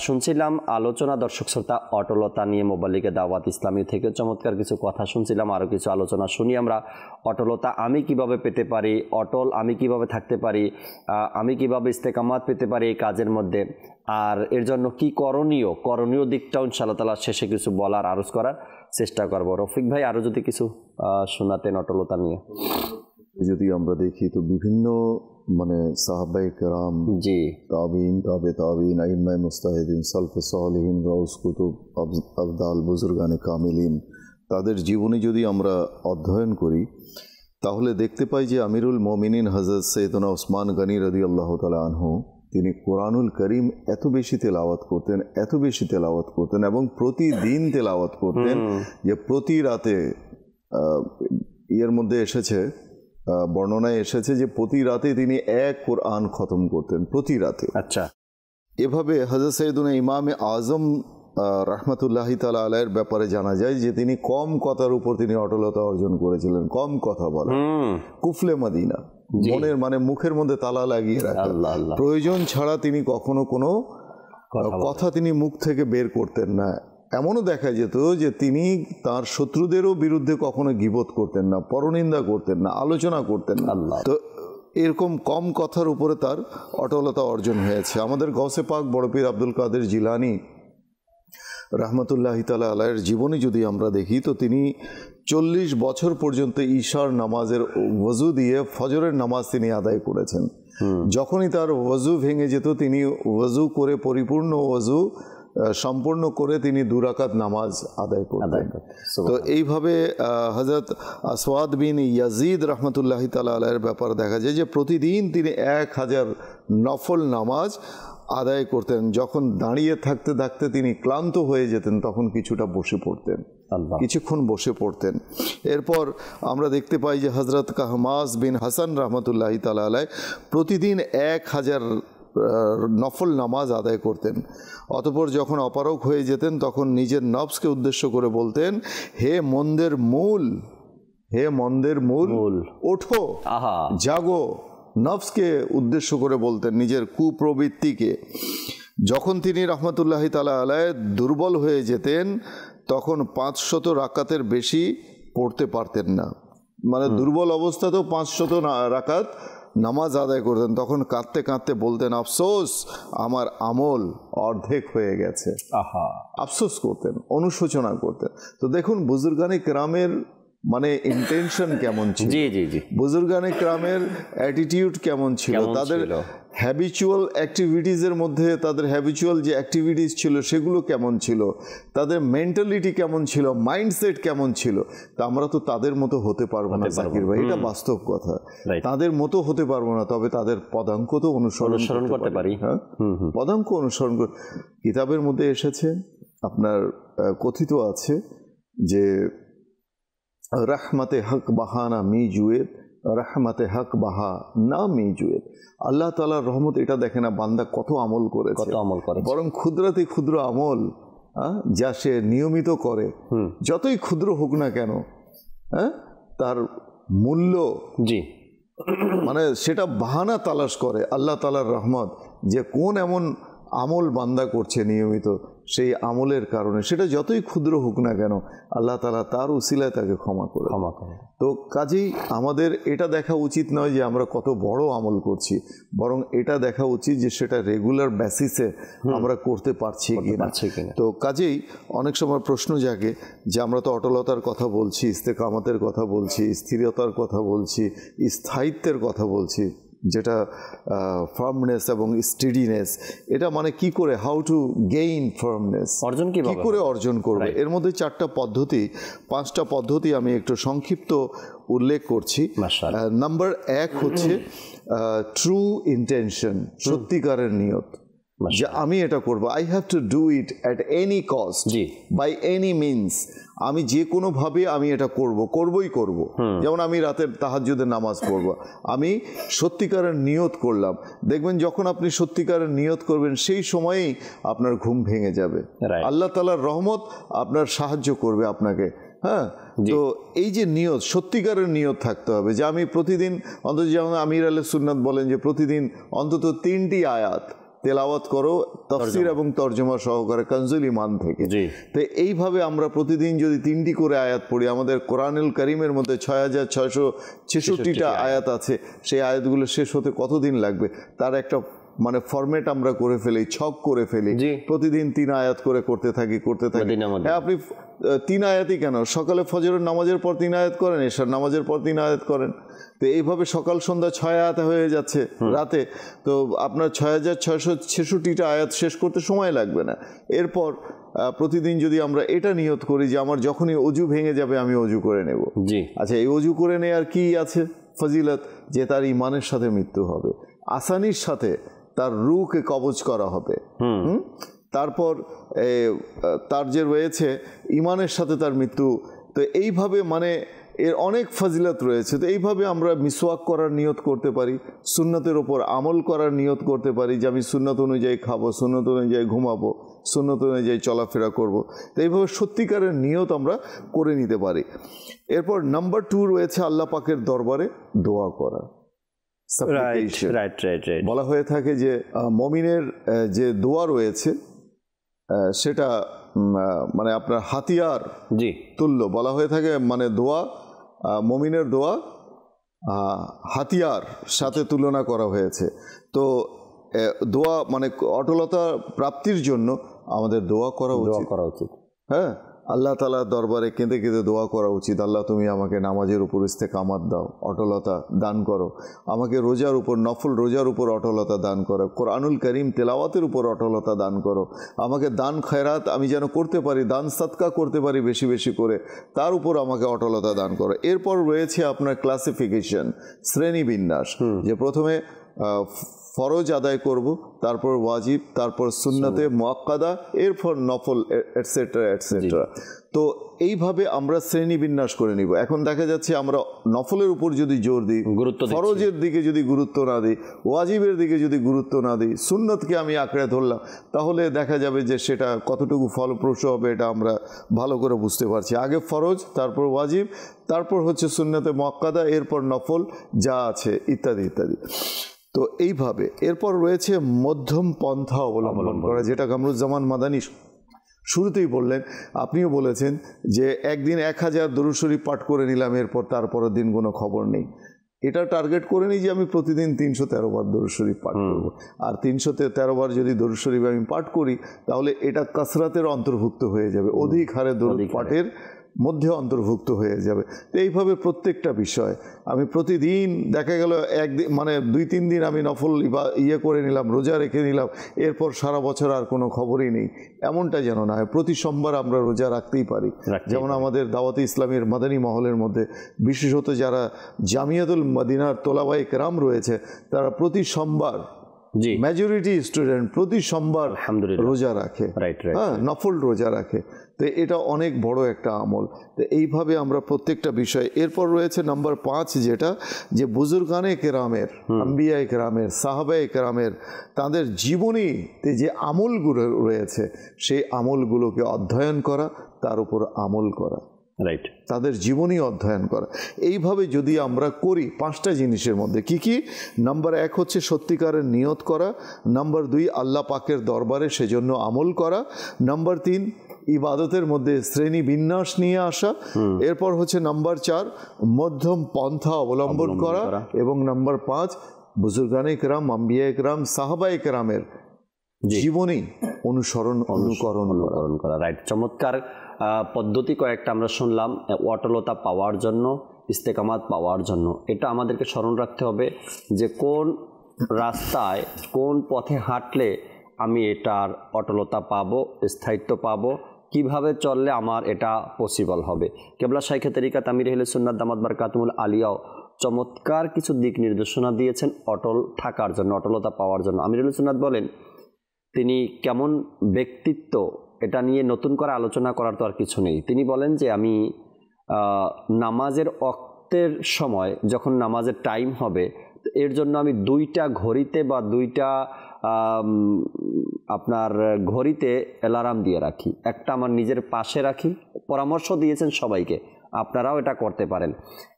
শুনছিলাম আলোচনা, দর্শক শ্রোতা, অটলতা নিয়ে মোবাল্লিগে দাওয়াত ইসলামী থেকে চমৎকার কিছু কথা শুনছিলাম। আরও কিছু আলোচনা শুনি আমরা। অটলতা আমি কিভাবে পেতে পারি, অটল আমি কিভাবে থাকতে পারি, আমি কিভাবে ইস্তেকামাত পেতে পারি এই কাজের মধ্যে, আর এর জন্য কি করণীয় দিকটাও ইনশাআল্লাহ তাআলা শেষে কিছু বলার, আরজ করার চেষ্টা করব। রফিক ভাই আরও যদি কিছু শোনাতেন অটলতা নিয়ে। যদি আমরা দেখি তো বিভিন্ন সাহাবায়ে কেরাম, জি, তাবিঈন, তাবিঈন, আইম্মায়ে মুজতাহিদিন, সালফে সালেহিন, গাউস কুতুব, আবদাল, বুজুর্গানে কামিলিন, তাদের জীবনী যদি আমরা অধ্যয়ন করি তাহলে দেখতে পাই যে আমিরুল মুমিনিন হযরত সৈয়দনা উসমান গনি রাদিয়াল্লাহু তাআলা আনহু, তিনি কোরআনুল করিম এত বেশি তেলাওয়াত করতেন এবং প্রতিদিন তেলাওয়াত করতেন যে প্রতি রাতে, এর মধ্যে এসেছে, বর্ণনায় এসেছে যে প্রতি রাতে তিনি এক কোরআন খতম করতেন, প্রতি রাতে। আচ্ছা, এভাবে হযরত সৈয়দনা ইমামে আজম রাহমাতুল্লাহি তাআলা আলাইহির ব্যাপারে জানা যায় যে তিনি কম কথার উপর তিনি অটলতা অর্জন করেছিলেন। কম কথা বলা, কুফলে মদিনা, মনের মুখের মধ্যে তালা লাগিয়ে রাখা, প্রয়োজন ছাড়া তিনি কখনো কোনো কথা তিনি মুখ থেকে বের করতেন না। এমনও দেখা যেত যে তিনি তার শত্রুদেরও বিরুদ্ধে কখনো গীবত করতেন না, পরনিন্দা করতেন না, আলোচনা করতেন না। তো এরকম কম কথার উপরে তার অটলতা অর্জন হয়েছে। আমাদের গৌসে পাক বড় পীর আব্দুল কাদের জিলানী রহমতুল্লাহি তাআলা আলাইহির জীবনী যদি আমরা দেখি, তো তিনি 40 বছর পর্যন্ত ঈশার নামাজের ওযু দিয়ে ফজরের নামাজ তিনি আদায় করেছেন। যখনই তার ওযু ভেঙে যেত তিনি ওযু করে পরিপূর্ণ ওযু সম্পূর্ণ করে তিনি 2 রাকাত নামাজ আদায় করতেন। তো এইভাবে হযরত আসওয়াদ বিন ইয়াজিদ রহমতুল্লাহি তাআলা আলাইহির ব্যাপার দেখা যায় যে প্রতিদিন তিনি 1000 নফল নামাজ আদায় করতেন। যখন দাঁড়িয়ে থাকতে থাকতে তিনি ক্লান্ত হয়ে যেতেন তখন কিছুটা বসে পড়তেন, কিছুক্ষণ বসে পড়তেন। এরপর আমরা দেখতে পাই যে হযরত কাহমাস বিন হাসান রহমতুল্লাহি তাআলা আলাইহি প্রতিদিন 1000 নফল নামাজ আদায় করতেন। অতঃপর যখন অপারগ হয়ে যেতেন তখন নিজের নফসকে উদ্দেশ্য করে বলতেন, হে মন্দের মূল, হে মন্দের মূল, ওঠো, জাগো। নফসকে উদ্দেশ্য করে বলতেন, নিজের কুপ্রবৃত্তিকে। যখন তিনি রহমতুল্লাহি তাআলা আলাইহি দুর্বল হয়ে যেতেন তখন 500 রাকাতের বেশি পড়তে পারতেন না, মানে দুর্বল অবস্থাতেও 500 রাকাত নামাজ আদায় করতেন। তখন কাঁদতে কাঁদতে বলতেন, আফসোস আমার আমল অর্ধেক হয়ে গেছে। আফসোস করতেন, অনুশোচনা করতেন। তো দেখুন বুজুর্গানে কেরামের মানে ইন্টেনশন কেমন ছিল, বুজুর্গানে কেরামের অ্যাটিটিউড কেমন ছিল, তাদের হ্যাবিচুয়াল অ্যাক্টিভিটিসের মধ্যে তাদের হ্যাবিচুয়াল যে অ্যাক্টিভিটিস ছিল সেগুলো কেমন ছিল, তাদের মেন্টালিটি কেমন ছিল, মাইন্ডসেট কেমন ছিল। তা আমরা তো তাদের মতো হতে পারবো না জাকির ভাই, এটা বাস্তব কথা। তাদের মতো হতে পারবো না, তবে তাদের পদাঙ্ক তো অনুসরণ করতে পারি। হ্যাঁ, পদাঙ্ক অনুসরণ করে কিতাবের মধ্যে এসেছে, আপনার কথিত আছে যে রহমতে হক বাহানা মি জুয়েদ, রহমতে হক বাহা না মি জুয়েদ। আল্লাহ তাআলার রহমত এটা দেখে না বান্দা কত আমল করেছে, বরং ক্ষুদ্রাতি ক্ষুদ্র আমল যা সে নিয়মিত করে, যতই ক্ষুদ্র হোক না কেন, তার মূল্য মানে সেটা বাহানা তালাশ করে আল্লাহ তাআলার রহমত, যে কোন এমন আমল বান্দা করছে নিয়মিত, সেই আমলের কারণে সেটা যতই ক্ষুদ্র হোক না কেন আল্লাহ তাআলা তার উসিলায় তাকে ক্ষমা করে। তো কাজেই আমাদের এটা দেখা উচিত নয় যে আমরা কত বড় আমল করছি, বরং এটা দেখা উচিত যে সেটা রেগুলার বেসিসে আমরা করতে পারছি কিনা। তো কাজেই অনেক সময় প্রশ্ন জাগে যে আমরা তো অটলতার কথা বলছি, ইস্তেকামতের কথা বলছি, স্থিরতার কথা বলছি, স্থায়িত্বের কথা বলছি, যেটা ফার্মনেস এবং স্টেডিনেস, এটা মানে কি করে, হাউ টু গেইন ফার্মনেস, কি করে অর্জন করবে। এর মধ্যে 4টা পদ্ধতি, 5টা পদ্ধতি আমি একটু সংক্ষিপ্ত উল্লেখ করছি। নাম্বার 1 হচ্ছে ট্রু ইন্টেনশন, সত্যিকারের নিয়ত, যে আমি এটা করব, I have to do it at any cost, by any means. আমি যে কোনোভাবে আমি এটা করবই করব। যেমন আমি রাতের তাহাজ্জুদের নামাজ পড়ব, আমি সত্যিকারের নিয়ত করলাম। দেখবেন যখন আপনি সত্যিকারের নিয়ত করবেন সেই সময়েই আপনার ঘুম ভেঙে যাবে, আল্লাহ তাআলার রহমত আপনার সাহায্য করবে আপনাকে। হ্যাঁ, তো এই যে নিয়ত, সত্যিকারের নিয়ত থাকতে হবে যে আমি প্রতিদিন অন্তত, যেমন আমির আলাইহিস সুন্নাত বলেন যে প্রতিদিন অন্তত 3টি আয়াত তেলাওয়াত করো তাফসীর এবং তরজমা সহকারে কানজুল ঈমান থেকে। তো এইভাবে আমরা প্রতিদিন যদি 3টি করে আয়াত পড়ি, আমাদের কোরআনুল কারীমের মধ্যে 6666টা আয়াত আছে, সেই আয়াতগুলো শেষ হতে কতদিন লাগবে তার একটা মানে ফরম্যাট আমরা করে ফেলি, ছক করে ফেলি, প্রতিদিন 3 আয়াত করে করতে থাকি। হ্যাঁ, আপনি 3 আয়াতই কেন, সকালে ফজরের নামাজের পর 3 আয়াত করেন, এশার নামাজের পর 3 আয়াত করেন। তো এইভাবে সকাল সন্ধ্যা 6 আয়াত হয়ে যাচ্ছে রাতে, তো আপনার 6666টা আয়াত শেষ করতে সময় লাগবে না। এরপর প্রতিদিন যদি আমরা এটা নিয়ত করি যে আমার যখনই অজু ভেঙে যাবে আমি অজু করে নেব। আচ্ছা, এই অজু করে নেওয়ার কি আছে ফজিলত, যে তার ঈমানের সাথে মৃত্যু হবে, আসানির সাথে তার রূহকে কবজ করা হবে। তারপর তার যে রয়েছে ঈমানের সাথে তার মৃত্যু। তো এইভাবে মানে এর অনেক ফজিলত রয়েছে। তো এইভাবে আমরা মিসওয়াক করার নিয়ত করতে পারি, সুন্নতের ওপর আমল করার নিয়ত করতে পারি যে আমি সুন্নত অনুযায়ী খাবো, সুন্নত অনুযায়ী ঘুমাবো, সুন্নত অনুযায়ী চলাফেরা করব। তো এইভাবে সত্যিকারের নিয়ত আমরা করে নিতে পারি। এরপর নাম্বার 2 রয়েছে আল্লাহ পাকের দরবারে দোয়া করা। বলা হয়ে থাকে যে মমিনের যে দোয়া রয়েছে সেটা মানে আপনার হাতিয়ার জি তুল্য বলা হয়ে থাকে, মানে দোয়া মুমিনের দোয়া হাতিয়ার সাথে তুলনা করা হয়েছে। তো দোয়া মানে অটলতা প্রাপ্তির জন্য আমাদের দোয়া করা উচিত। হ্যাঁ, আল্লাহ তাআলার দরবারে কেঁদে কেঁদে দোয়া করা উচিত। আল্লাহ তুমি আমাকে নামাজের উপর ইস্তেকামাত দাও, অটলতা দান করো, আমাকে রোজার উপর, নফল রোজার উপর অটলতা দান করো, কোরআনুল কারীম তেলাওয়াতের উপর অটলতা দান করো, আমাকে দান খয়রাত আমি যেন করতে পারি, দান সাদকা করতে পারি বেশি বেশি করে, তার উপর আমাকে অটলতা দান করো। এরপর রয়েছে আপনার ক্লাসিফিকেশন, শ্রেণীবিন্যাস, যে প্রথমে ফরজ আদায় করব, তারপর ওয়াজিব, তারপর সুন্নতে মুআক্কাদা, এরপর নফল, এটসেট্রা এটসেট্রা। তো এইভাবে আমরা শ্রেণীবিন্যাস করে নিব। এখন দেখা যাচ্ছে আমরা নফলের উপর যদি জোর দিই, ফরজের দিকে যদি গুরুত্ব না দিই, ওয়াজিবের দিকে যদি গুরুত্ব না দিই, সুন্নতকে আমি আঁকড়ে ধরলাম, তাহলে দেখা যাবে যে সেটা কতটুকু ফলপ্রসূ হবে এটা আমরা ভালো করে বুঝতে পারছি। আগে ফরজ, তারপর ওয়াজিব, তারপর হচ্ছে সুন্নতে মুআক্কাদা, এরপর নফল যা আছে ইত্যাদি ইত্যাদি। তো এইভাবে এরপর রয়েছে মধ্যম পন্থা অবলম্বন করা, যেটা কামরুজ্জামান মাদানী শুরুতেই বললেন, আপনিও বলেছেন যে একদিন 1000 দরুদ শরীফ পাঠ করে নিলাম, এরপর তারপরের দিন কোনো খবর নেই। এটা টার্গেট করে নিই যে আমি প্রতিদিন 313 বার দরুদ শরীফ পাঠ করব। আর 313 বার যদি দরুদ শরীফ আমি পাঠ করি, তাহলে এটা কাসরাতের অন্তর্ভুক্ত হয়ে যাবে, অধিক হারে দরুদ পাঠের মধ্যে অন্তর্ভুক্ত হয়ে যাবে। তো এইভাবে প্রত্যেকটা বিষয় আমি প্রতিদিন, দেখা গেল একদিন মানে 2-3 দিন আমি নফল করে নিলাম, রোজা রেখে নিলাম, এরপর সারা বছর আর কোনো খবরই নেই, এমনটা যেন না হয়। প্রতি সোমবার আমরা রোজা রাখতেই পারি। যেমন আমাদের দাওয়াতে ইসলামের মাদানী মহলের মধ্যে বিশেষত যারা জামিয়াতুল মদিনার তোলাবায়ে কেরাম রয়েছে, তারা প্রতি সোমবার, মেজরিটি স্টুডেন্ট প্রতি সোমবার রোজা রাখে, হ্যাঁ, নফল রোজা রাখে। তো এটা অনেক বড় একটা আমল। তো এইভাবে আমরা প্রত্যেকটা বিষয়। এরপর রয়েছে নাম্বার 5, যেটা যে বুজুর্গানে কেরামের, আম্বিয়ায়ে কেরামের, সাহাবায়ে কেরামের, তাদের জীবনীতে যে আমলগুলো রয়েছে সেই আমলগুলোকে অধ্যয়ন করা, তার উপর আমল করা, রাইট, তাদের জীবনী অধ্যয়ন করা। এইভাবে যদি আমরা করি 5টা জিনিসের মধ্যে কি কি? নাম্বার 1 হচ্ছে সত্যিকারের নিয়ত করা, নাম্বার 2 আল্লাহ পাকের দরবারে সেজন্য আমল করা, নাম্বার 3 ইবাদতের মধ্যে শ্রেণী বিন্যাস নিয়ে আসা, এরপর হচ্ছে নাম্বার 4 মধ্যম পন্থা অবলম্বন করা, এবং নাম্বার 5 বুজুর্গানে কেরাম, আম্বিয়ায়ে কেরাম, সাহাবায়ে কেরামের জীবনী অনুকরণ করা। রাইট, চমৎকার পদ্ধতি কয়েকটা আমরা শুনলাম অটলতা পাওয়ার জন্য, ইস্তেকামাত পাওয়ার জন্য। এটা আমাদেরকে স্মরণ রাখতে হবে যে কোন রাস্তায়, কোন পথে হাঁটলে আমি এটার অটলতা পাবো, স্থায়িত্ব পাবো, কিভাবে চললে আমার এটা পসিবল হবে। কেবলা শাইখে তরিকাত আমির আহলে সুন্নাত দামাত বারকাতুহুল আলিয়াও চমৎকার কিছু দিক নির্দেশনা দিয়েছেন অটল থাকার জন্য, অটলতা পাওয়ার জন্য। আমির আহলে সুন্নাত বলেন, তিনি কেমন ব্যক্তিত্ব, এটা নিয়ে নতুন করে আলোচনা করার তো আর কিছু নেই। তিনি বলেন যে আমি নামাজের ওয়াক্তের সময়, যখন নামাজের টাইম হবে, এর জন্য আমি 2টা ঘড়িতে বা 2টা আপনার ঘড়িতে অ্যালার্ম দিয়ে রাখি। একটা আমার নিজের পাশে রাখি, পরামর্শ দিয়েছেন সবাইকে, আপনারাও এটা করতে পারেন।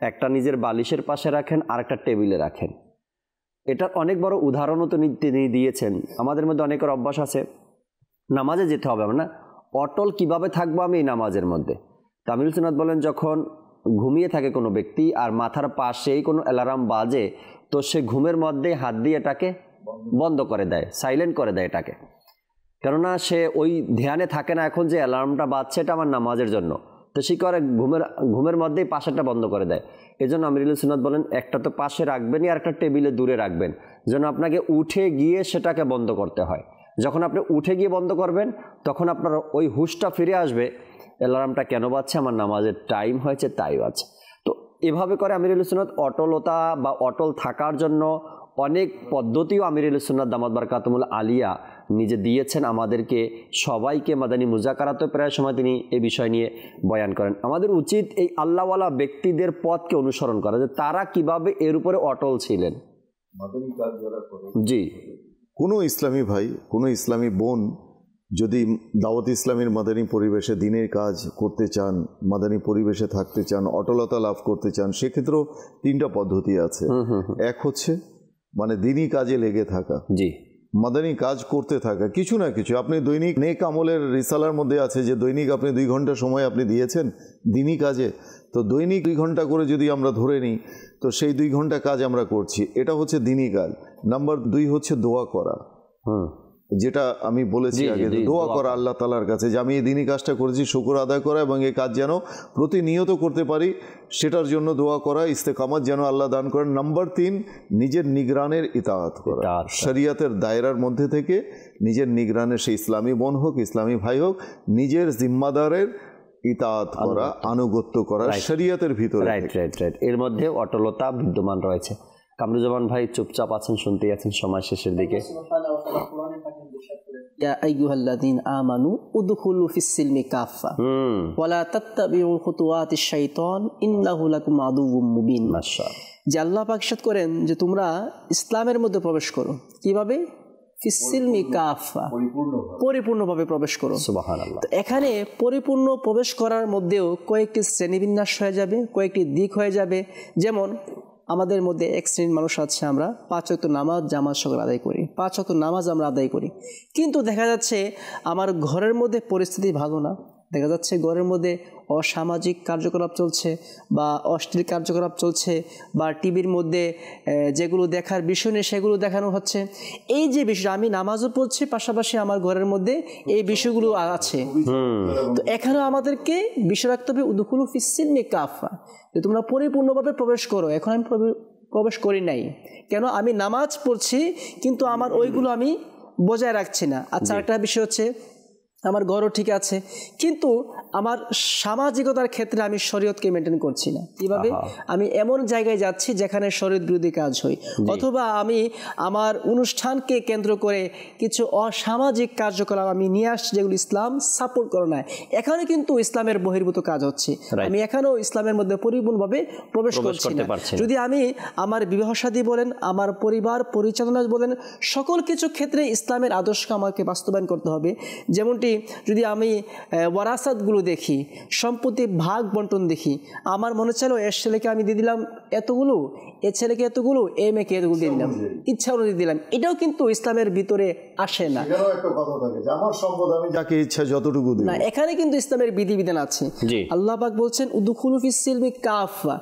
একটা নিজের বালিশের পাশে রাখেন, আর একটা টেবিলে রাখেন। এটার অনেক বড় উদাহরণও তিনি দিয়েছেন। আমাদের মধ্যে অনেকের অভ্যাস আছে নামাজে যেতে হবে না, অটল কিভাবে থাকবো আমি এই নামাজের মধ্যে। তামিল সুন্নাত বলেন, যখন ঘুমিয়ে থাকে কোনো ব্যক্তি আর মাথার পাশেই কোনো অ্যালার্ম বাজে, তো সে ঘুমের মধ্যেই হাত দিয়ে এটাকে বন্ধ করে দেয়, সাইলেন্ট করে দেয় এটাকে, কেননা সে ওই ধ্যানে থাকে না এখন যে অ্যালার্মটা বাজছে এটা আমার নামাজের জন্য, তো সে করে ঘুমের মধ্যেই পাশেরটা বন্ধ করে দেয়। এই জন্য আমিরুল সুন্নাত বলেন, একটা তো পাশে রাখবেনই, আর একটা টেবিলে দূরে রাখবেন, যেন আপনাকে উঠে গিয়ে সেটাকে বন্ধ করতে হয়। যখন আপনি উঠে গিয়ে বন্ধ করবেন, তখন আপনার ওই হুশটা ফিরে আসবে, অ্যালার্মটা কেন বাজছে, আমার নামাজের টাইম হয়েছে তাই বাজছে। তো এভাবে করে আমিরুল সুন্নাত অটলতা বা অটল থাকার জন্য অনেক পদ্ধতিও আমিরুল সুন্নাত দামাত বারকাতুহুল আলিয়া নিজে দিয়েছেন আমাদেরকে, সবাইকে। মাদানী মুজাকারাতে প্রায় সময় তিনি এই বিষয় নিয়ে বয়ান করেন। আমাদের উচিত এই আল্লাহওয়ালা ব্যক্তিদের পথকে অনুসরণ করা, যে তারা কিভাবে এর উপরে অটল ছিলেন। জি, কোনো ইসলামী ভাই, কোনো ইসলামী বোন যদি দাওয়াত ইসলামের মাদানী পরিবেশে দিনের কাজ করতে চান, মাদানী পরিবেশে থাকতে চান, অটলতা লাভ করতে চান, সেক্ষেত্রেও 3টা পদ্ধতি আছে। এক হচ্ছে মানে দিনই কাজে লেগে থাকা। জি, মাদানী কাজ করতে থাকা, কিছু না কিছু। আপনি দৈনিক নেক আমলের রিসালার মধ্যে আছে যে দৈনিক আপনি 2 ঘন্টা সময় আপনি দিয়েছেন দিনই কাজে, তো দৈনিক 2 ঘন্টা করে যদি আমরা ধরে নিই, তো সেই 2 ঘন্টা কাজ আমরা করছি, এটা হচ্ছে দিনই কাজ। নাম্বার 2 হচ্ছে দোয়া করা, যেটা আমি বলেছি আগে, দোয়া করা আল্লাহ তাআলার কাছে যে আমি এই দিনই কাজটা করেছি, শুকর আদায় করা এবং এই কাজ যেন প্রতিনিয়ত করতে পারি সেটার জন্য দোয়া করা, ইস্তেকামত যেন আল্লাহ দান করেন। নাম্বার 3, নিজের নিগরানের ইতাআত করা, শরিয়াতের দায়রার মধ্যে থেকে নিজের নিগরানের, সে ইসলামী বোন হোক, ইসলামী ভাই হোক, নিজের জিম্মাদারের ইতাআত করা, আনুগত্য করা শরিয়াতের ভিতরে। রাইট। এর মধ্যে অটলতা বিদ্যমান রয়েছে। কামরুজ্জামান ভাই চুপচাপ আছেন, শুনতে আছেন সময় শেষের দিকে। ইয়া আইয়ুহাল্লাযীনা আমানু উদখুলু ফিস-সিলমি কাফা ওয়ালা তাত্তাবিউ খুতুওয়াতিশ শাইতান ইন্নাহু লাকুম আদুউম মুবিন। মাশাআল্লাহ। যে আল্লাহ পাক ইরশাদ করেন যে তোমরা ইসলামের মধ্যে প্রবেশ করো, কিভাবে? ফিস-সিলমি কাফা, পরিপূর্ণভাবে প্রবেশ করো। সুবহানাল্লাহ। এখানে পরিপূর্ণ প্রবেশ করার মধ্যেও কয়েকটি শ্রেণীবিন্যাস হয়ে যাবে, কয়েকটি দিক হয়ে যাবে। যেমন আমাদের মধ্যে এক শ্রেণীর মানুষ আছে, আমরা 5 ওয়াক্ত নামাজ জামাত সহকারে আদায় করি, 5 ওয়াক্ত নামাজ আমরা আদায় করি, কিন্তু দেখা যাচ্ছে আমার ঘরের মধ্যে পরিস্থিতি ভালো না, দেখা যাচ্ছে ঘরের মধ্যে অসামাজিক কার্যকলাপ চলছে বা অশ্লীল কার্যকলাপ চলছে বা টিভির মধ্যে যেগুলো দেখার বিষয় নেই সেগুলো দেখানো হচ্ছে। এই যে বিষয়, আমি নামাজও পড়ছি, পাশাপাশি আমার ঘরের মধ্যে এই বিষয়গুলো আছে। তো এখানেও আমাদেরকে বিষয় রাখতে হবে উদখুলু ফিস-সিলমি কাফা, যে তোমরা পরিপূর্ণভাবে প্রবেশ করো। এখন আমি প্রবেশ করি নাই, কেন? আমি নামাজ পড়ছি কিন্তু আমার ওইগুলো আমি বজায় রাখছি না। আচ্ছা, একটা বিষয় হচ্ছে আমার ঘরও ঠিক আছে কিন্তু আমার সামাজিকতার ক্ষেত্রে আমি শরীয়তকে মেনটেন করছি না। কিভাবে? আমি এমন জায়গায় যাচ্ছি যেখানে শরীয়ত বিরোধী কাজ হয়, অথবা আমি আমার অনুষ্ঠানকে কেন্দ্র করে কিছু অসামাজিক কার্যকলাপ আমি নিয়ে আসছি যেগুলো ইসলাম সাপোর্ট করে না। এখানে কিন্তু ইসলামের বহির্ভূত কাজ হচ্ছে, আমি এখানেও ইসলামের মধ্যে পরিপূর্ণভাবে প্রবেশ করছি না। যদি আমি আমার বিবাহ শাদী বলেন, আমার পরিবার পরিচালনা বলেন, সকল কিছু ক্ষেত্রে ইসলামের আদর্শকে আমাকে বাস্তবায়ন করতে হবে। যেমনটি যদি আমি ওয়ারাসাতগুলো দেখি, সম্পত্তি ভাগ বন্টন দেখি, আমার মনে চাইলো এর ছেলেকে আমি দিয়ে দিলাম এতগুলো, এ ছেলেকে এতগুলো, এ মেয়েকে এতগুলো দিয়ে দিলাম, ইচ্ছা অনুযায়ী দিলাম, এটাও কিন্তু ইসলামের ভিতরে আসে না। আমার সম্পদ আমি যাকে ইচ্ছা যতটুকু দিই না, এখানে কিন্তু ইসলামের বিধিবিধান আছে। আল্লাহ পাক বলছেন উদখুলু ফিস-সিলমি কাফা।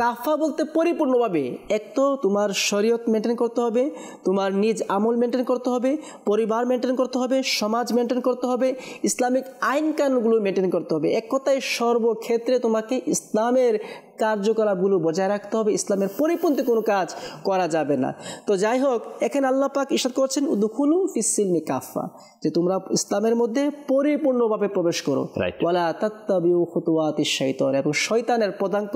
কাফা বলতে পরিপূর্ণভাবে, এক তো তোমার শরীয়ত মেনটেন করতে হবে, তোমার নিজ আমল মেনটেন করতে হবে, পরিবার মেনটেন করতে হবে, সমাজ মেনটেন করতে হবে, ইসলামিক আইন কানুনগুলো মেনটেন করতে হবে। এক কথায় সর্বক্ষেত্রে তোমাকে ইসলামের কার্যকলাপগুলো বজায় রাখতে হবে, ইসলামের পরিপন্থী কোনো কাজ করা যাবে না। তো যাই হোক, এখানে আল্লাহ পাক ইরশাদ করছেন উদখুলু ফিস-সিলমি কাফা, যে তোমরা ইসলামের মধ্যে পরিপূর্ণভাবে প্রবেশ করো, ওয়ালা তাত্তাবিউ খুতুওয়াতিশ শাইতান, এবং শয়তানের পদাঙ্ক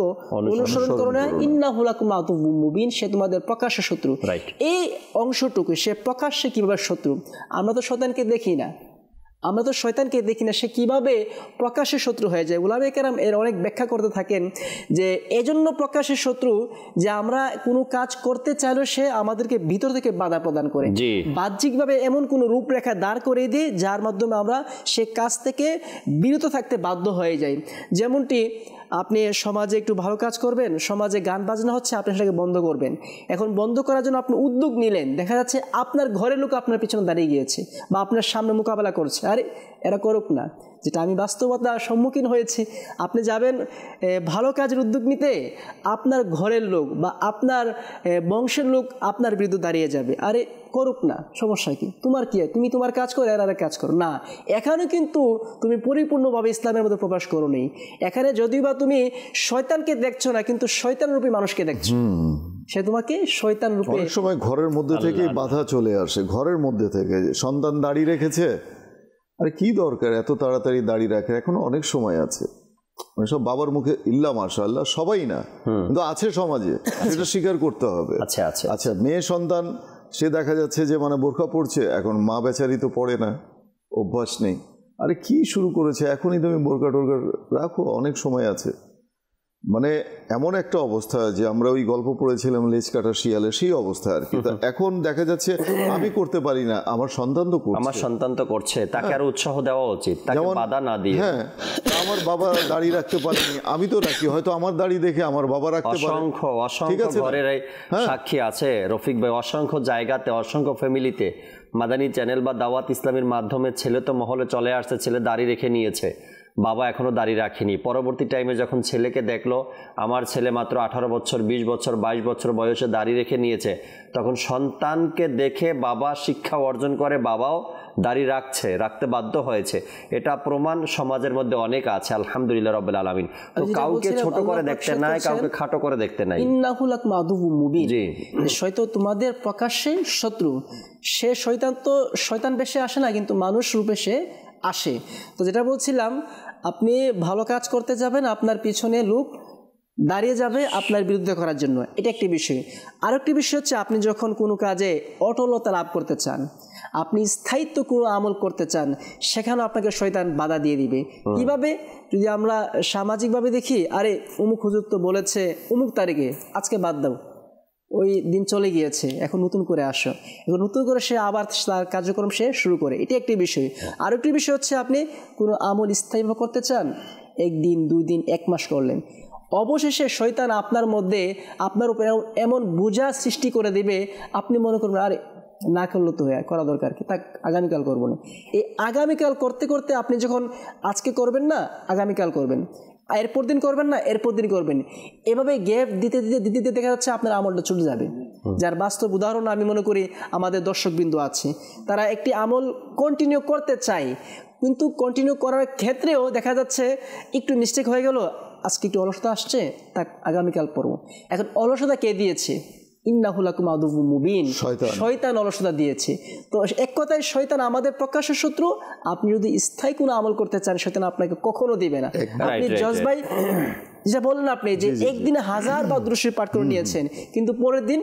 অনুসরণ করো না, ইন্নাহু লাকুম আদুউম মুবিন, সে তোমাদের প্রকাশ্য শত্রু। এই অংশটুকু, সে প্রকাশ্যে কিভাবে শত্রু? আমরা তো শয়তানকে দেখি না, আমরা তো শয়তানকে দেখি না, সে কিভাবে প্রকাশ্যে শত্রু হয়ে যায়? উলামায়ে কেরাম এর অনেক ব্যাখ্যা করতে থাকেন যে এজন্য প্রকাশ্যে শত্রু যে আমরা কোনো কাজ করতে চাইলেও সে আমাদেরকে ভিতর থেকে বাধা প্রদান করে, বাহ্যিকভাবে এমন কোনো রূপরেখা দাঁড় করে দিই যার মাধ্যমে আমরা সে কাজ থেকে বিরত থাকতে বাধ্য হয়ে যাই। যেমনটি আপনি সমাজে একটু ভালো কাজ করবেন, সমাজে গান বাজনা হচ্ছে, আপনি সেটাকে বন্ধ করবেন। এখন বন্ধ করার জন্য আপনি উদ্যোগ নিলেন, দেখা যাচ্ছে আপনার ঘরের লোক আপনার পিছনে দাঁড়িয়ে গিয়েছে বা আপনার সামনে মোকাবেলা করছে, আরে এরা করুক না, যেটা আমি বাস্তবতার সম্মুখীন হয়েছি। আপনি যাবেন ভালো কাজের উদ্যোগ নিতে, আপনার ঘরের লোক বা আপনার বংশের লোক আপনার বিরুদ্ধে দাঁড়িয়ে যাবে, আরে করুক না, সমস্যা কি, তোমার কি, তুমি তোমার কাজ করো, এর কাজ করো না। এখানে কিন্তু তুমি পরিপূর্ণভাবে ইসলামের মধ্যে প্রবেশ করো নি। এখানে যদিও বা তুমি শয়তানকে দেখছো না, কিন্তু শয়তান রূপী মানুষকে দেখছো, সে তোমাকে শয়তান রূপে। অনেক সময় ঘরের মধ্যে থেকেই বাধা চলে আসে, ঘরের মধ্যে থেকে সন্তান দাঁড়িয়ে রেখেছে, আরে কি দরকার এত তাড়াতাড়ি দাঁড়িয়ে রাখে, এখনো অনেক সময় আছে। সব বাবার মুখে ইল্লা মাশাআল্লাহ, সবাই না কিন্তু আছে সমাজে, সেটা স্বীকার করতে হবে। আচ্ছা, মেয়ে সন্তান সে দেখা যাচ্ছে যে মানে বোরকা পড়ছে, এখন মা বেচারি তো পড়ে না, অভ্যাস নেই, আরে কি শুরু করেছে, এখনই তুমি বোরকা টোরকা রাখো, অনেক সময় আছে। মানে এমন একটা অবস্থা যে আমরা ওই গল্প পড়েছিলাম লেজ কাটা শিয়ালে, সেই অবস্থা আর কি। তা এখন দেখা যাচ্ছে আমি করতে পারি না, আমার সন্তান তো করছে, আমার সন্তান তো করছে, তাকে আর উৎসাহ দেওয়া উচিত, তাকে বাধা না দিয়ে। হ্যাঁ, আমার বাবা দাড়ি রাখতে পারেনি, আমি তো রাখি, হয়তো আমার দাড়ি দেখে আমার বাবা রাখতে পারে। অসংখ্য ঘরের সাক্ষী আছে রফিক ভাই, অসংখ্য জায়গাতে, অসংখ্য ফ্যামিলিতে মাদানী চ্যানেল বা দাওয়াত ইসলামের মাধ্যমে ছেলে তো মহলে চলে আসছে, ছেলে দাড়ি রেখে নিয়েছে, বাবা এখনো দাড়ি রাখেনি। পরবর্তী টাইমে যখন ছেলেকে দেখলো আমার ছেলে মাত্র 18 বছর, 20 বছর, 22 বছর বয়সে দাড়ি রেখে নিয়েছে, তখন সন্তানকে দেখে বাবা শিক্ষা অর্জন করে, বাবাও দাড়ি রাখতে বাধ্য হয়েছে। এটা প্রমাণ সমাজের মধ্যে অনেক আছে, আলহামদুলিল্লাহ রাব্বিল আলামিন। তো কাউকে ছোট করে দেখতে নাই, কাউকে খাটো করে দেখতে নাই। ইন্নাহু লাকুম আদুউম মুবিন, শয়তান তোমাদের প্রকাশ্যে শত্রু। সে শয়তান বেশে আসে না, কিন্তু মানুষ রূপে সে আসে। তো যেটা বলছিলাম, আপনি ভালো কাজ করতে যাবেন, আপনার পিছনে লোক দাঁড়িয়ে যাবে আপনার বিরুদ্ধে করার জন্য, এটা একটি বিষয়। আরেকটি বিষয় হচ্ছে, আপনি যখন কোনো কাজে অটলতা লাভ করতে চান, আপনি স্থায়িত্ব কোনো আমল করতে চান, সেখানেও আপনাকে শয়তান বাধা দিয়ে দিবে। কিভাবে? যদি আমরা সামাজিকভাবে দেখি, আরে অমুক হুজুর তো বলেছে অমুক তারিখে, আজকে বাদ দাও, ওই দিন চলে গিয়েছে, এখন নতুন করে আসো, এখন নতুন করে সে আবার তার কার্যক্রম সে শুরু করে, এটি একটি বিষয়। আর একটি বিষয় হচ্ছে, আপনি কোনো আমল স্থায়ীভাবে করতে চান, 1 দিন 2 দিন 1 মাস করলেন, অবশেষে শয়তান আপনার মধ্যে আপনার উপর এমন বোঝা সৃষ্টি করে দিবে, আপনি মনে করবেন আরে না করলে তো করা দরকার কি, তা আগামীকাল করবো না। এই আগামীকাল করতে করতে আপনি যখন আজকে করবেন না, আগামীকাল করবেন, এরপর দিন করবেন না, এরপর দিন করবেন, এভাবে গ্যাপ দিতে দিতে দিতে দিতে দেখা যাচ্ছে আপনার আমলটা ছুটে যাবে। যার বাস্তব উদাহরণ আমি মনে করি আমাদের দর্শকবৃন্দ আছে, তারা একটি আমল কন্টিনিউ করতে চায়, কিন্তু কন্টিনিউ করার ক্ষেত্রেও দেখা যাচ্ছে একটু মিস্টেক হয়ে গেল, আজকে একটু অলসতা আসছে, তা আগামীকাল পড়ব। এখন অলসতা কে দিয়েছে? ইন্নাহু লাকুম আদুউম মুবিন, শয়তান অলসতা দিয়েছে। তো এক কথায় শয়তান আমাদের প্রকাশ্য শত্রু। আপনি যদি স্থায়ী কোনো আমল করতে চান, শয়তান আপনাকে কখনো দিবে না। আপনি জজ ভাই যেটা বললেন, আপনি যে একদিনে 1000 বা দুরূদ শরীফ পাঠ করে নিয়েছেন, কিন্তু পরের দিন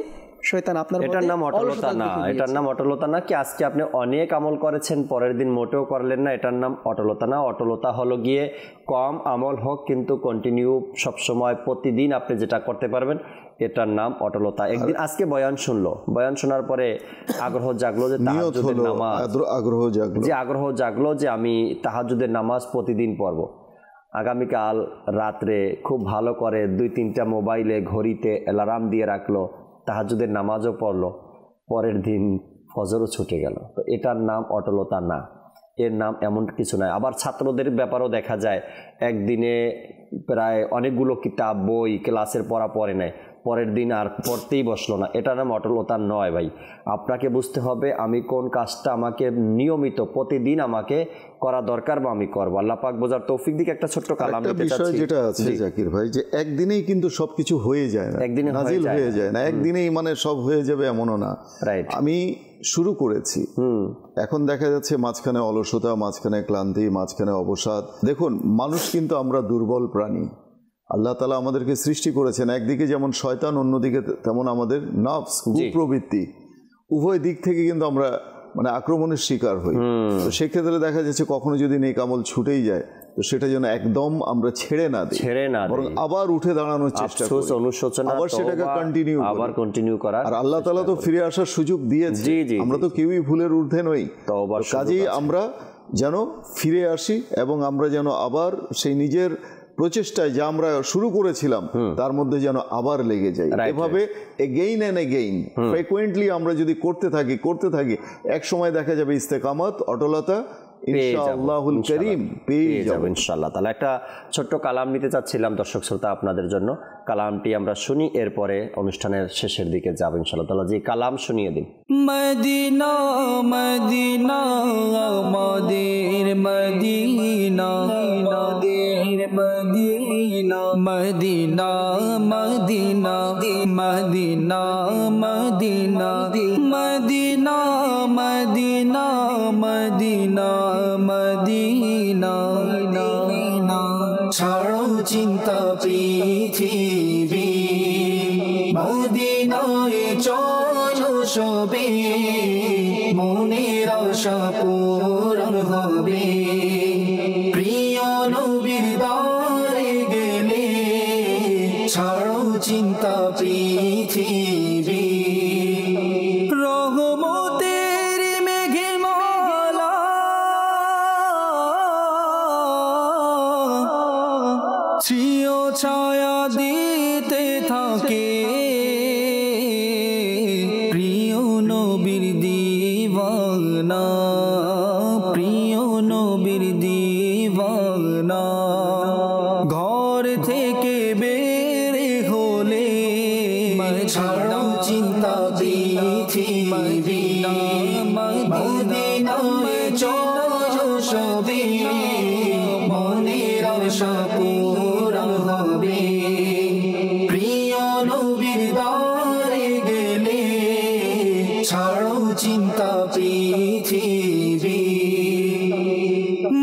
শয়তান আপনার মধ্যে, এটার নাম অটলতা না, এটার নাম অটলতা না। কি আজকে আপনি অনেক আমল করেছেন, পরের দিন মোটেও করলেন না, এটার নাম অটলতা না। অটলতা হলো গিয়ে কম আমল হোক কিন্তু কন্টিনিউ সবসময় প্রতিদিন আপনি যেটা করতে পারবেন, এটার নাম অটলতা। একদিন আজকে বয়ান শুনলো, বয়ান শোনার পরে আগ্রহ জাগলো যে তাহাজ্জুদের নামাজ, আগ্রহ জাগলো যে আমি তাহাজ্জুদের নামাজ প্রতিদিন পড়ব। আগামীকাল রাত্রে খুব ভালো করে 2-3টা মোবাইলে ঘড়িতে অ্যালার্ম দিয়ে রাখলো, তাহাজ্জুদের নামাজও পড়লো, পরের দিন ফজরও ছুটে গেল। তো এটার নাম অটলতা না, এর নাম এমন কিছু নয়। আবার ছাত্রদের ব্যাপারেও দেখা যায়, একদিনে প্রায় অনেকগুলো কিতাব বই ক্লাসের পড়া পড়ে নেয়, পরের দিন আর পড়তেই বসলো না, এটার নাম অটলতা নয় ভাই। আপনাকে বুঝতে হবে আমি কোন কাজটা আমাকে নিয়মিত প্রতিদিন আমাকে করা দরকার বা আমি করবো। আল্লাহ পাক বোঝার তৌফিক দিকে একটা ছোট্ট কালাম দিতে চাচ্ছি। যেটা আছে জাকির ভাই, যে একদিনেই কিন্তু সবকিছু হয়ে যায় না, একদিনে নাজিল হয়ে যায় না, একদিনেই মানে সব হয়ে যাবে এমনও না। রাইট, আমি শুরু করেছি, এখন দেখা যাচ্ছে মাঝখানে অলসতা, মাঝখানে ক্লান্তি, মাঝখানে অবসাদ। দেখুন, মানুষ কিন্তু আমরা দুর্বল প্রাণী। আল্লাহ তাআলা আমাদেরকে সৃষ্টি করেছেন, একদিকে যেমন শয়তান, অন্যদিকে তেমন আমাদের নফস, প্রবৃত্তি, উভয় দিক থেকে কিন্তু আমরা মানে আক্রমণের শিকার হই। তো সেক্ষেত্রে দেখা যাচ্ছে কখনো যদি নেক আমল ছুটেই যায়, তো সেটা যেন একদম আমরা ছেড়ে না দিই, বরং আবার উঠে দাঁড়ানোর চেষ্টা করি, আবার সেটাকে কন্টিনিউ করা। আর আল্লাহ তাআলা তো ফিরে আসার সুযোগ দিয়েছে, আমরা তো কেউই ভুলের ঊর্ধ্বে নই। কাজেই আমরা যেন ফিরে আসি এবং আমরা যেন আবার সেই নিজের প্রচেষ্টায় যা আমরা শুরু করেছিলাম তার মধ্যে যেন আবার লেগে যাই। এভাবে এগেইন এন্ড এগেইন ফ্রিকোয়েন্টলি আমরা যদি করতে থাকি, এক সময় দেখা যাবে ইস্তেকামত, অটলতা ইনশাআল্লাহুল কারীম পেয়ে যাব ইনশাআল্লাহ তাআলা। একটা ছোট্ট কালাম নিতে চাচ্ছিলাম দর্শক শ্রোতা আপনাদের জন্য, কালামটি আমরা শুনি, এরপরে অনুষ্ঠানের শেষের দিকে যাব ইনশাআল্লাহ তাআলা। যে কালাম শুনিয়ে দিন। মদিনা মদিনা আমাদের মদিনা, আমাদের Medina, Medina Medina Medina Medina Medina Medina Medina Medina. ছাড়ো চিন্তা পৃথিবী, মদিনায় চলো সবে, মনের আশা পূরণ হবে। প্রিয় নবীর দ্বারে গেলে চিন্তা পৃথিবী রহমতের মেঘে মালা চিও ছায়া দিতে থাকে প্রিয় নবীর দিওয়ানা, প্রিয় নবীর দিওয়ানা। ঘর থেকে বের হলে ছাড়ো চিন্তা পৃথিবী মদিনায় চলো সবে মনের আশা পূরণ হবে। প্রিয় নবীর দ্বারে গেলে ছাড়ো চিন্তা পৃথিবী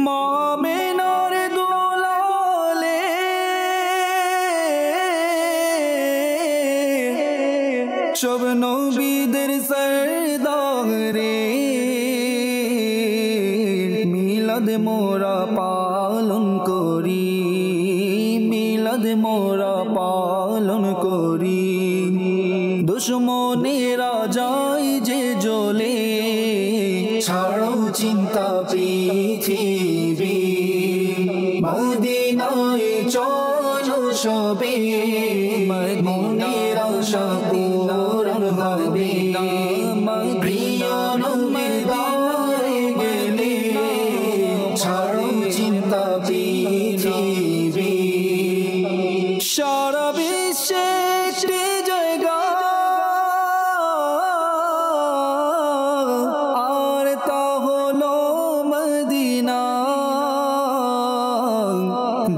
মামেনার দোলালে সব নবীদের সরদারে মিলাদ মোরা পালন করি, মিলাদ মোরা পালন করি। দুশ্মনেরা যায় যে জ্বলে ছাড়ো চিন্তা পৃথিবী মদিনায় চলো সবে মনের আশা পূরণ হবে। প্রিয় নবীর দ্বারে গেলে ছাড়ো চিন্তা পৃথিবী সারা বিশ্বে একটি জায়গা আর তা হলো মদিনা,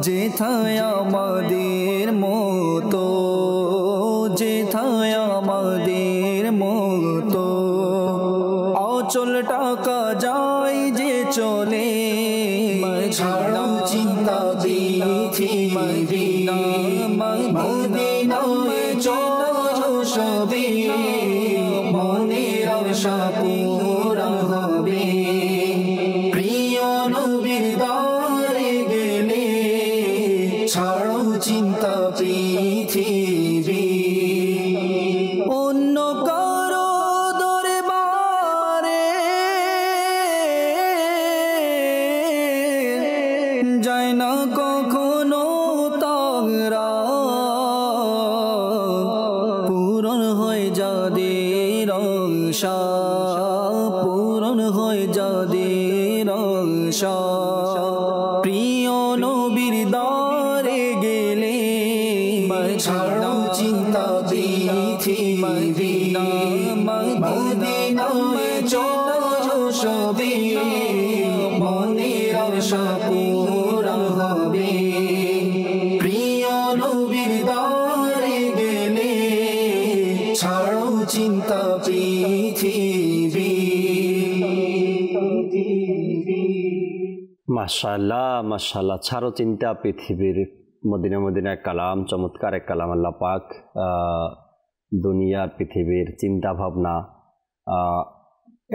যেথায় আমাদের মতো, যেথায় আমাদের মতো অচল টাকা যায় যে চলে। ছাড়ো চিন্তা পৃথিবী মদিনায় চলো সবে মনের আশা পূরণ হবে। প্রিয় নবীর দ্বারে গেলে ছাড়ো চিন্তা পৃথিবী অন্য কারো দরবারে যায় না কখনো তারা, পূরণ হয়ে যাদের আশা, পূরণ হয়ে যাদের আশা। প্রিয় নবীর দ্বারে গেলে ছাড়ো চিন্তা পৃথিবী মদিনায় চলো সবে মনের আশা পূরণ হবে। প্রিয় নবীর দ্বারে গেলে ছাড়ো চিন্তা পৃথিবী মাশাআল্লাহ মাশাআল্লাহ, ছাড়ো চিন্তা পৃথিবীর মদিনা মদিনায় কালাম, চমৎকার এক কালাম। আল্লাহ পাক দুনিয়ার পৃথিবীর চিন্তা ভাবনা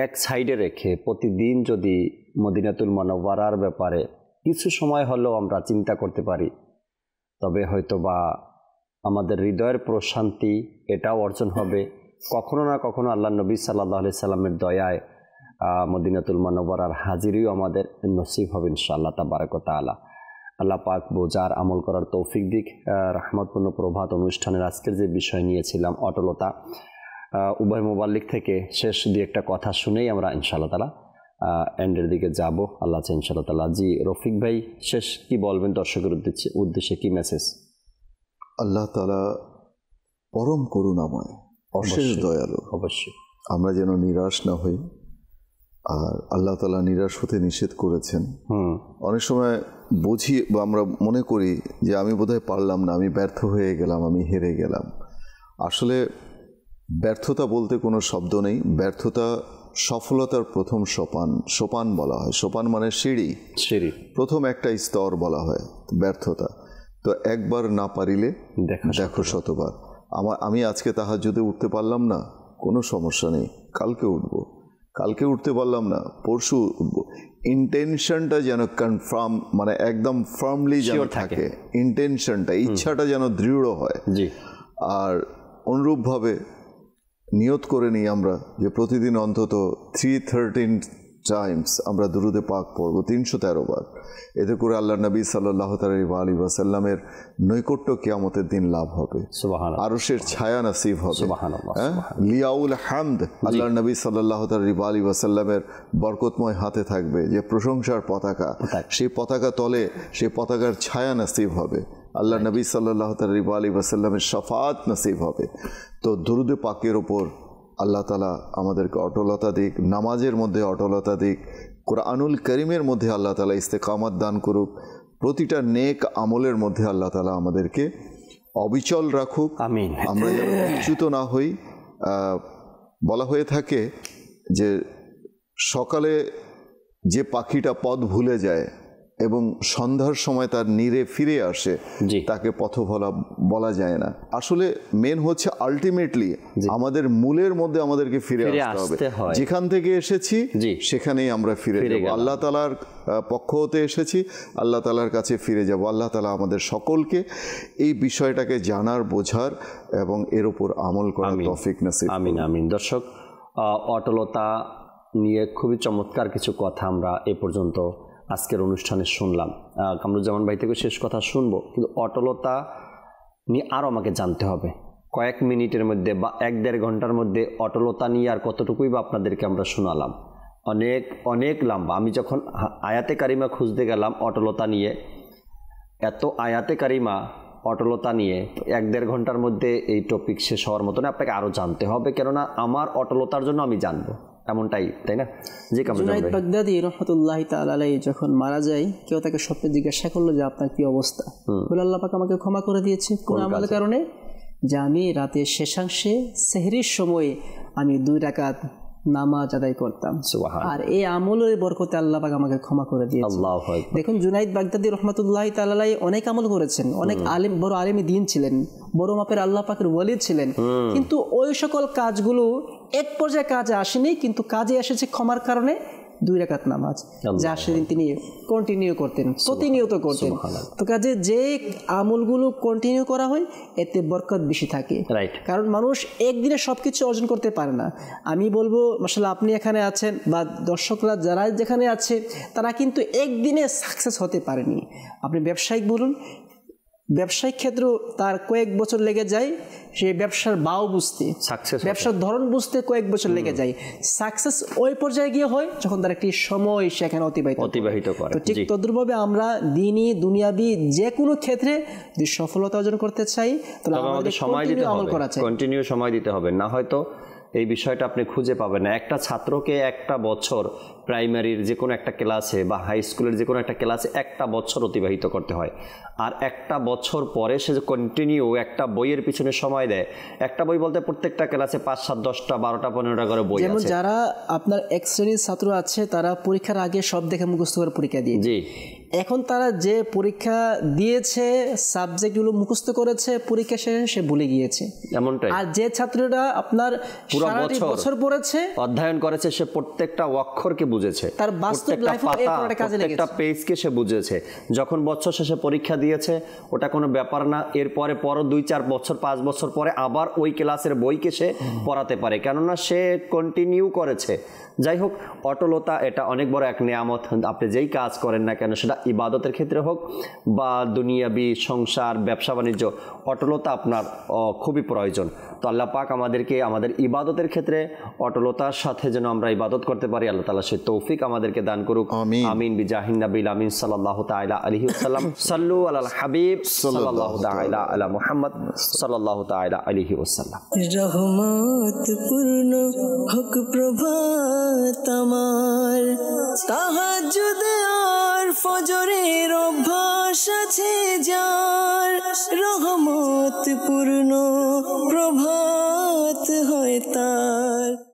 এক সাইডে রেখে প্রতিদিন যদি মদিনাতুল মুনাওয়ারার ব্যাপারে কিছু সময় হলেও আমরা চিন্তা করতে পারি, তবে হয়তো বা আমাদের হৃদয়ের প্রশান্তি এটাও অর্জন হবে। কখনো না কখনো আল্লাহ নবী সাল্লাল্লাহু আলাইহি সাল্লামের দয়ায় মদিনাতুল মুনাওয়ারার হাজিরিও আমাদের নসিব হবে ইনশাআল্লাহ তাবারাক ওয়া তাআলা। আল্লাহ পাক বোঝার আমল করার তৌফিক দিক। রহমতপূর্ণ প্রভাত অনুষ্ঠানের আজকের যে বিষয় নিয়েছিলাম অটলতা, উভয় মুবাল্লিগ থেকে শেষ দিয়ে একটা কথা শুনেই আমরা ইনশাআল্লাহ তাআলা এন্ডের দিকে যাব। আল্লাহ চাই ইনশাআল্লাহ তাআলা। জি রফিক ভাই, শেষ কি বলবেন দর্শকের উদ্দেশ্যে, কি মেসেজ? আল্লাহ তাআলা পরম করুণাময়, অশেষ দয়ালু। অবশ্যই আমরা যেন নিরাশ না হই, আর আল্লাহ তাআলা নিরাশ হতে নিষেধ করেছেন। অনেক সময় বুঝি বা আমরা মনে করি যে আমি বোধহয় পারলাম না, আমি ব্যর্থ হয়ে গেলাম, আমি হেরে গেলাম। আসলে ব্যর্থতা বলতে কোনো শব্দ নেই। ব্যর্থতা সফলতার প্রথম সোপান, সোপান বলা হয়। সোপান মানে সিঁড়ি, সিঁড়ি, প্রথম একটা স্তর বলা হয় ব্যর্থতা। তো একবার না পারিলে দেখো শতবার। আমি আজকে তাহাজ্জুদে উঠতে পারলাম না, কোনো সমস্যা নেই, কালকে উঠবো। কালকে উঠতে পারলাম না, পরশু উঠবো। ইন্টেনশনটা যেন কনফার্ম, মানে একদম ফার্মলি যেন থাকে, ইন্টেনশনটা, ইচ্ছাটা যেন দৃঢ় হয়। জি। আর অনুরূপভাবে নিয়ত করে নিই আমরা যে প্রতিদিন অন্তত 313 টাইমস আমরা দুরুদে পাক পড়ব, 313 বার। এতে করে আল্লাহ নবী সাল্লাল্লাহু আলাইহি ওয়াসাল্লামের নৈকট্য কিয়ামতের দিন লাভ হবে, সুবহানাল্লাহ, আরশের ছায়া নসিব হবে, সুবহানাল্লাহ, লিয়াউল হামদ আল্লাহ নবী সাল্লাল্লাহু আলাইহি ওয়াসাল্লামের বরকতময় হাতে থাকবে যে প্রশংসার পতাকা, সেই পতাকা তলে সেই পতাকার ছায়া নসিব হবে, আল্লাহ নবী সাল্লাল্লাহু আলাইহি ওয়াসাল্লামের শাফাআত নসিব হবে। তো দুরুদে পাকের ওপর আল্লাহ তাআলা আমাদেরকে অটলতা দিক, নামাজের মধ্যে অটলতা দিক, কোরআনুল করিমের মধ্যে আল্লাহ তাআলা ইস্তেকামত দান করুক, প্রতিটা নেক আমলের মধ্যে আল্লাহ তাআলা আমাদেরকে অবিচল রাখুক, আমিন। আমরা যেন বিচ্যুত না হই। বলা হয়ে থাকে যে সকালে যে পাখিটা পথ ভুলে যায় এবং সন্ধ্যার সময় তার নীড়ে ফিরে আসে, তাকে পথভোলা বলা যায় না। আসলে মেন হচ্ছে আলটিমেটলি আমাদের মূলের মধ্যে আমাদেরকে ফিরে আসতে হবে। যেখান থেকে এসেছি সেখানেই আমরা ফিরে যাব। আল্লাহ তাআলার পক্ষ হতে এসেছি, আল্লাহ তাআলার কাছে ফিরে যাব। আল্লাহ তাআলা আমাদের সকলকে এই বিষয়টাকে জানার, বোঝার এবং এর উপর আমল করার তৌফিক নসিব। আমিন আমিন। দর্শক, অটলতা নিয়ে খুবই চমৎকার কিছু কথা আমরা এ পর্যন্ত আজকের অনুষ্ঠানে শুনলাম। কামরুজ্জামান ভাই থেকে শেষ কথা শুনবো, কিন্তু অটলতা নিয়ে আরও আমাকে জানতে হবে। কয়েক মিনিটের মধ্যে বা 1-1.5 ঘন্টার মধ্যে অটলতা নিয়ে আর কতটুকুই বা আপনাদেরকে আমরা শোনালাম, অনেক অনেক লম্বা। আমি যখন আয়াতে কারিমা খুঁজতে গেলাম অটলতা নিয়ে, এত আয়াতে কারিমা অটলতা নিয়ে 1-1.5 ঘন্টার মধ্যে এই টপিক শেষ হওয়ার মতন আপনাকে আরও জানতে হবে, কেননা আমার অটলতার জন্য আমি জানবো, এমনটাই, তাই না? জি, জুনাইদ বাগদাদি রাহমাতুল্লাহি তাআলা আলাইহি যখন মারা যায়, কেউ তাকে স্বপ্নে জিজ্ঞাসা করলো যে আপনার কি অবস্থা? বলে আল্লাহ পাক আমাকে ক্ষমা করে দিয়েছে। কোন আমলের কারণে? যে আমি রাতের শেষাংশে সেহরির সময় আমি 2 রাকাত নামাজ আদায় করতাম, আর এই আমলের বরকতে আল্লাহ পাক আমাকে ক্ষমা করে দিয়েছে। দেখুন, জুনাইদ বাগদাদি রাহমাতুল্লাহি তাআলা আলাইহি অনেক আমল করেছেন, অনেক আলেম, বড় আলেমী দ্বীন ছিলেন, বড় মাপের আল্লাহ পাকের ওয়ালি ছিলেন, কিন্তু ওই সকল কাজগুলো এক পর্যায়ে কাজে আসেনি, কিন্তু কাজে এসেছে ক্ষমার কারণে 2 রাকাত নামাজ, যা সেদিন তিনি কন্টিনিউ করতেন, প্রতিনিয়ত করতেন। তো কাজে যে আমলগুলো কন্টিনিউ করা হয় এতে বরকত বেশি থাকে, কারণ মানুষ একদিনে সবকিছু অর্জন করতে পারে না। আমি বলবো মাশাআল্লাহ আপনি এখানে আছেন বা দর্শকরা যারা যেখানে আছে তারা কিন্তু একদিনে সাকসেস হতে পারেনি। আপনি ব্যবসায়িক বলুন, ব্যবসায়িক ক্ষেত্র তার কয়েক বছর লেগে যায় সেই ব্যবসার বাও বুঝতে, ব্যবসার ধরন বুঝতে কয়েক বছর লেগে যায়। সাকসেস ওই পর্যায়ে গিয়ে হয় যখন তার একটি সময় সেখানে অতিবাহিত করে। তো ঠিক তদ্রুপভাবে আমরা দিনী দুনিয়াবি যে কোনো ক্ষেত্রে যদি সফলতা অর্জন করতে চাই তাহলে আমাদের সময় দিতে হবে, কন্টিনিউ সময় দিতে হবে, না হয়তো এই বিষয়টা আপনি খুঁজে পাবেন না। একটা ছাত্রকে 1টা বছর প্রাইমারির যে কোনো একটা ক্লাসে বা হাই স্কুলের যে কোনো একটা ক্লাসে 1টা বছর অতিবাহিত করতে হয়, আর 1টা বছর পরে সে যে কন্টিনিউ একটা বইয়ের পিছনে সময় দেয়। একটা বই বলতে প্রত্যেকটা ক্লাসে 5, 7, 10টা, 12টা, 15টা করে বই আছে। যেমন যারা আপনার 1 শ্রেণীর ছাত্র আছে তারা পরীক্ষার আগে সব দেখে মুখস্থ করে পরীক্ষা দিয়ে, এখন তারা যে পরীক্ষা দিয়েছে সাবজেক্টগুলো মুখস্থ করেছে, পরীক্ষা শেষে সে ভুলে গিয়েছে, এমনটাই। আর যে ছাত্রটা আপনার পুরো বছর পড়েছে, অধ্যয়ন করেছে, সে প্রত্যেকটা অক্ষরকে বুঝেছে, তার বাস্তব লাইফে এই কাজে লেগেছে, প্রত্যেকটা পেজকে সে বুঝেছে। যখন বছর শেষে পরীক্ষা দিয়েছে ওটা কোনো ব্যাপার না, এরপরে 2-4 বছর 5 বছর পরে আবার ওই ক্লাসের বইকে সে পড়াতে পারে, কেননা সে কন্টিনিউ করেছে। যাই হোক, অটলতা এটা অনেক বড় এক নিয়ামত। আপনি যেই কাজ করেন না কেন, সেটা ইবাদতের ক্ষেত্রে হোক বা দুনিয়াবি সংসার, ব্যবসা বাণিজ্য, অটলতা আপনার খুবই প্রয়োজন। তো আল্লাহ পাক আমাদেরকে আমাদের ইবাদতের ক্ষেত্রে অটলতার সাথে যেন আমরা ইবাদত করতে পারি, আল্লাহ তাআলা সেই তৌফিক আমাদেরকে দান করুক। আমিন বিজাহিন নবিল আমিন সাল্লাল্লাহু তাআলা আলাইহি ওয়াসাল্লাম। সাল্লু আলাল হাবিব সাল্লাল্লাহু তাআলা আলা মুহাম্মদ সাল্লাল্লাহু তাআলা আলাইহি ওয়াসাল্লাম। রহমত পূর্ণ হক প্রভাত আমার, তাহাজ্জুদ আর ফজরের অভ্যাস আছে যার, রহমত পূর্ণ প্রভাত হয় তার।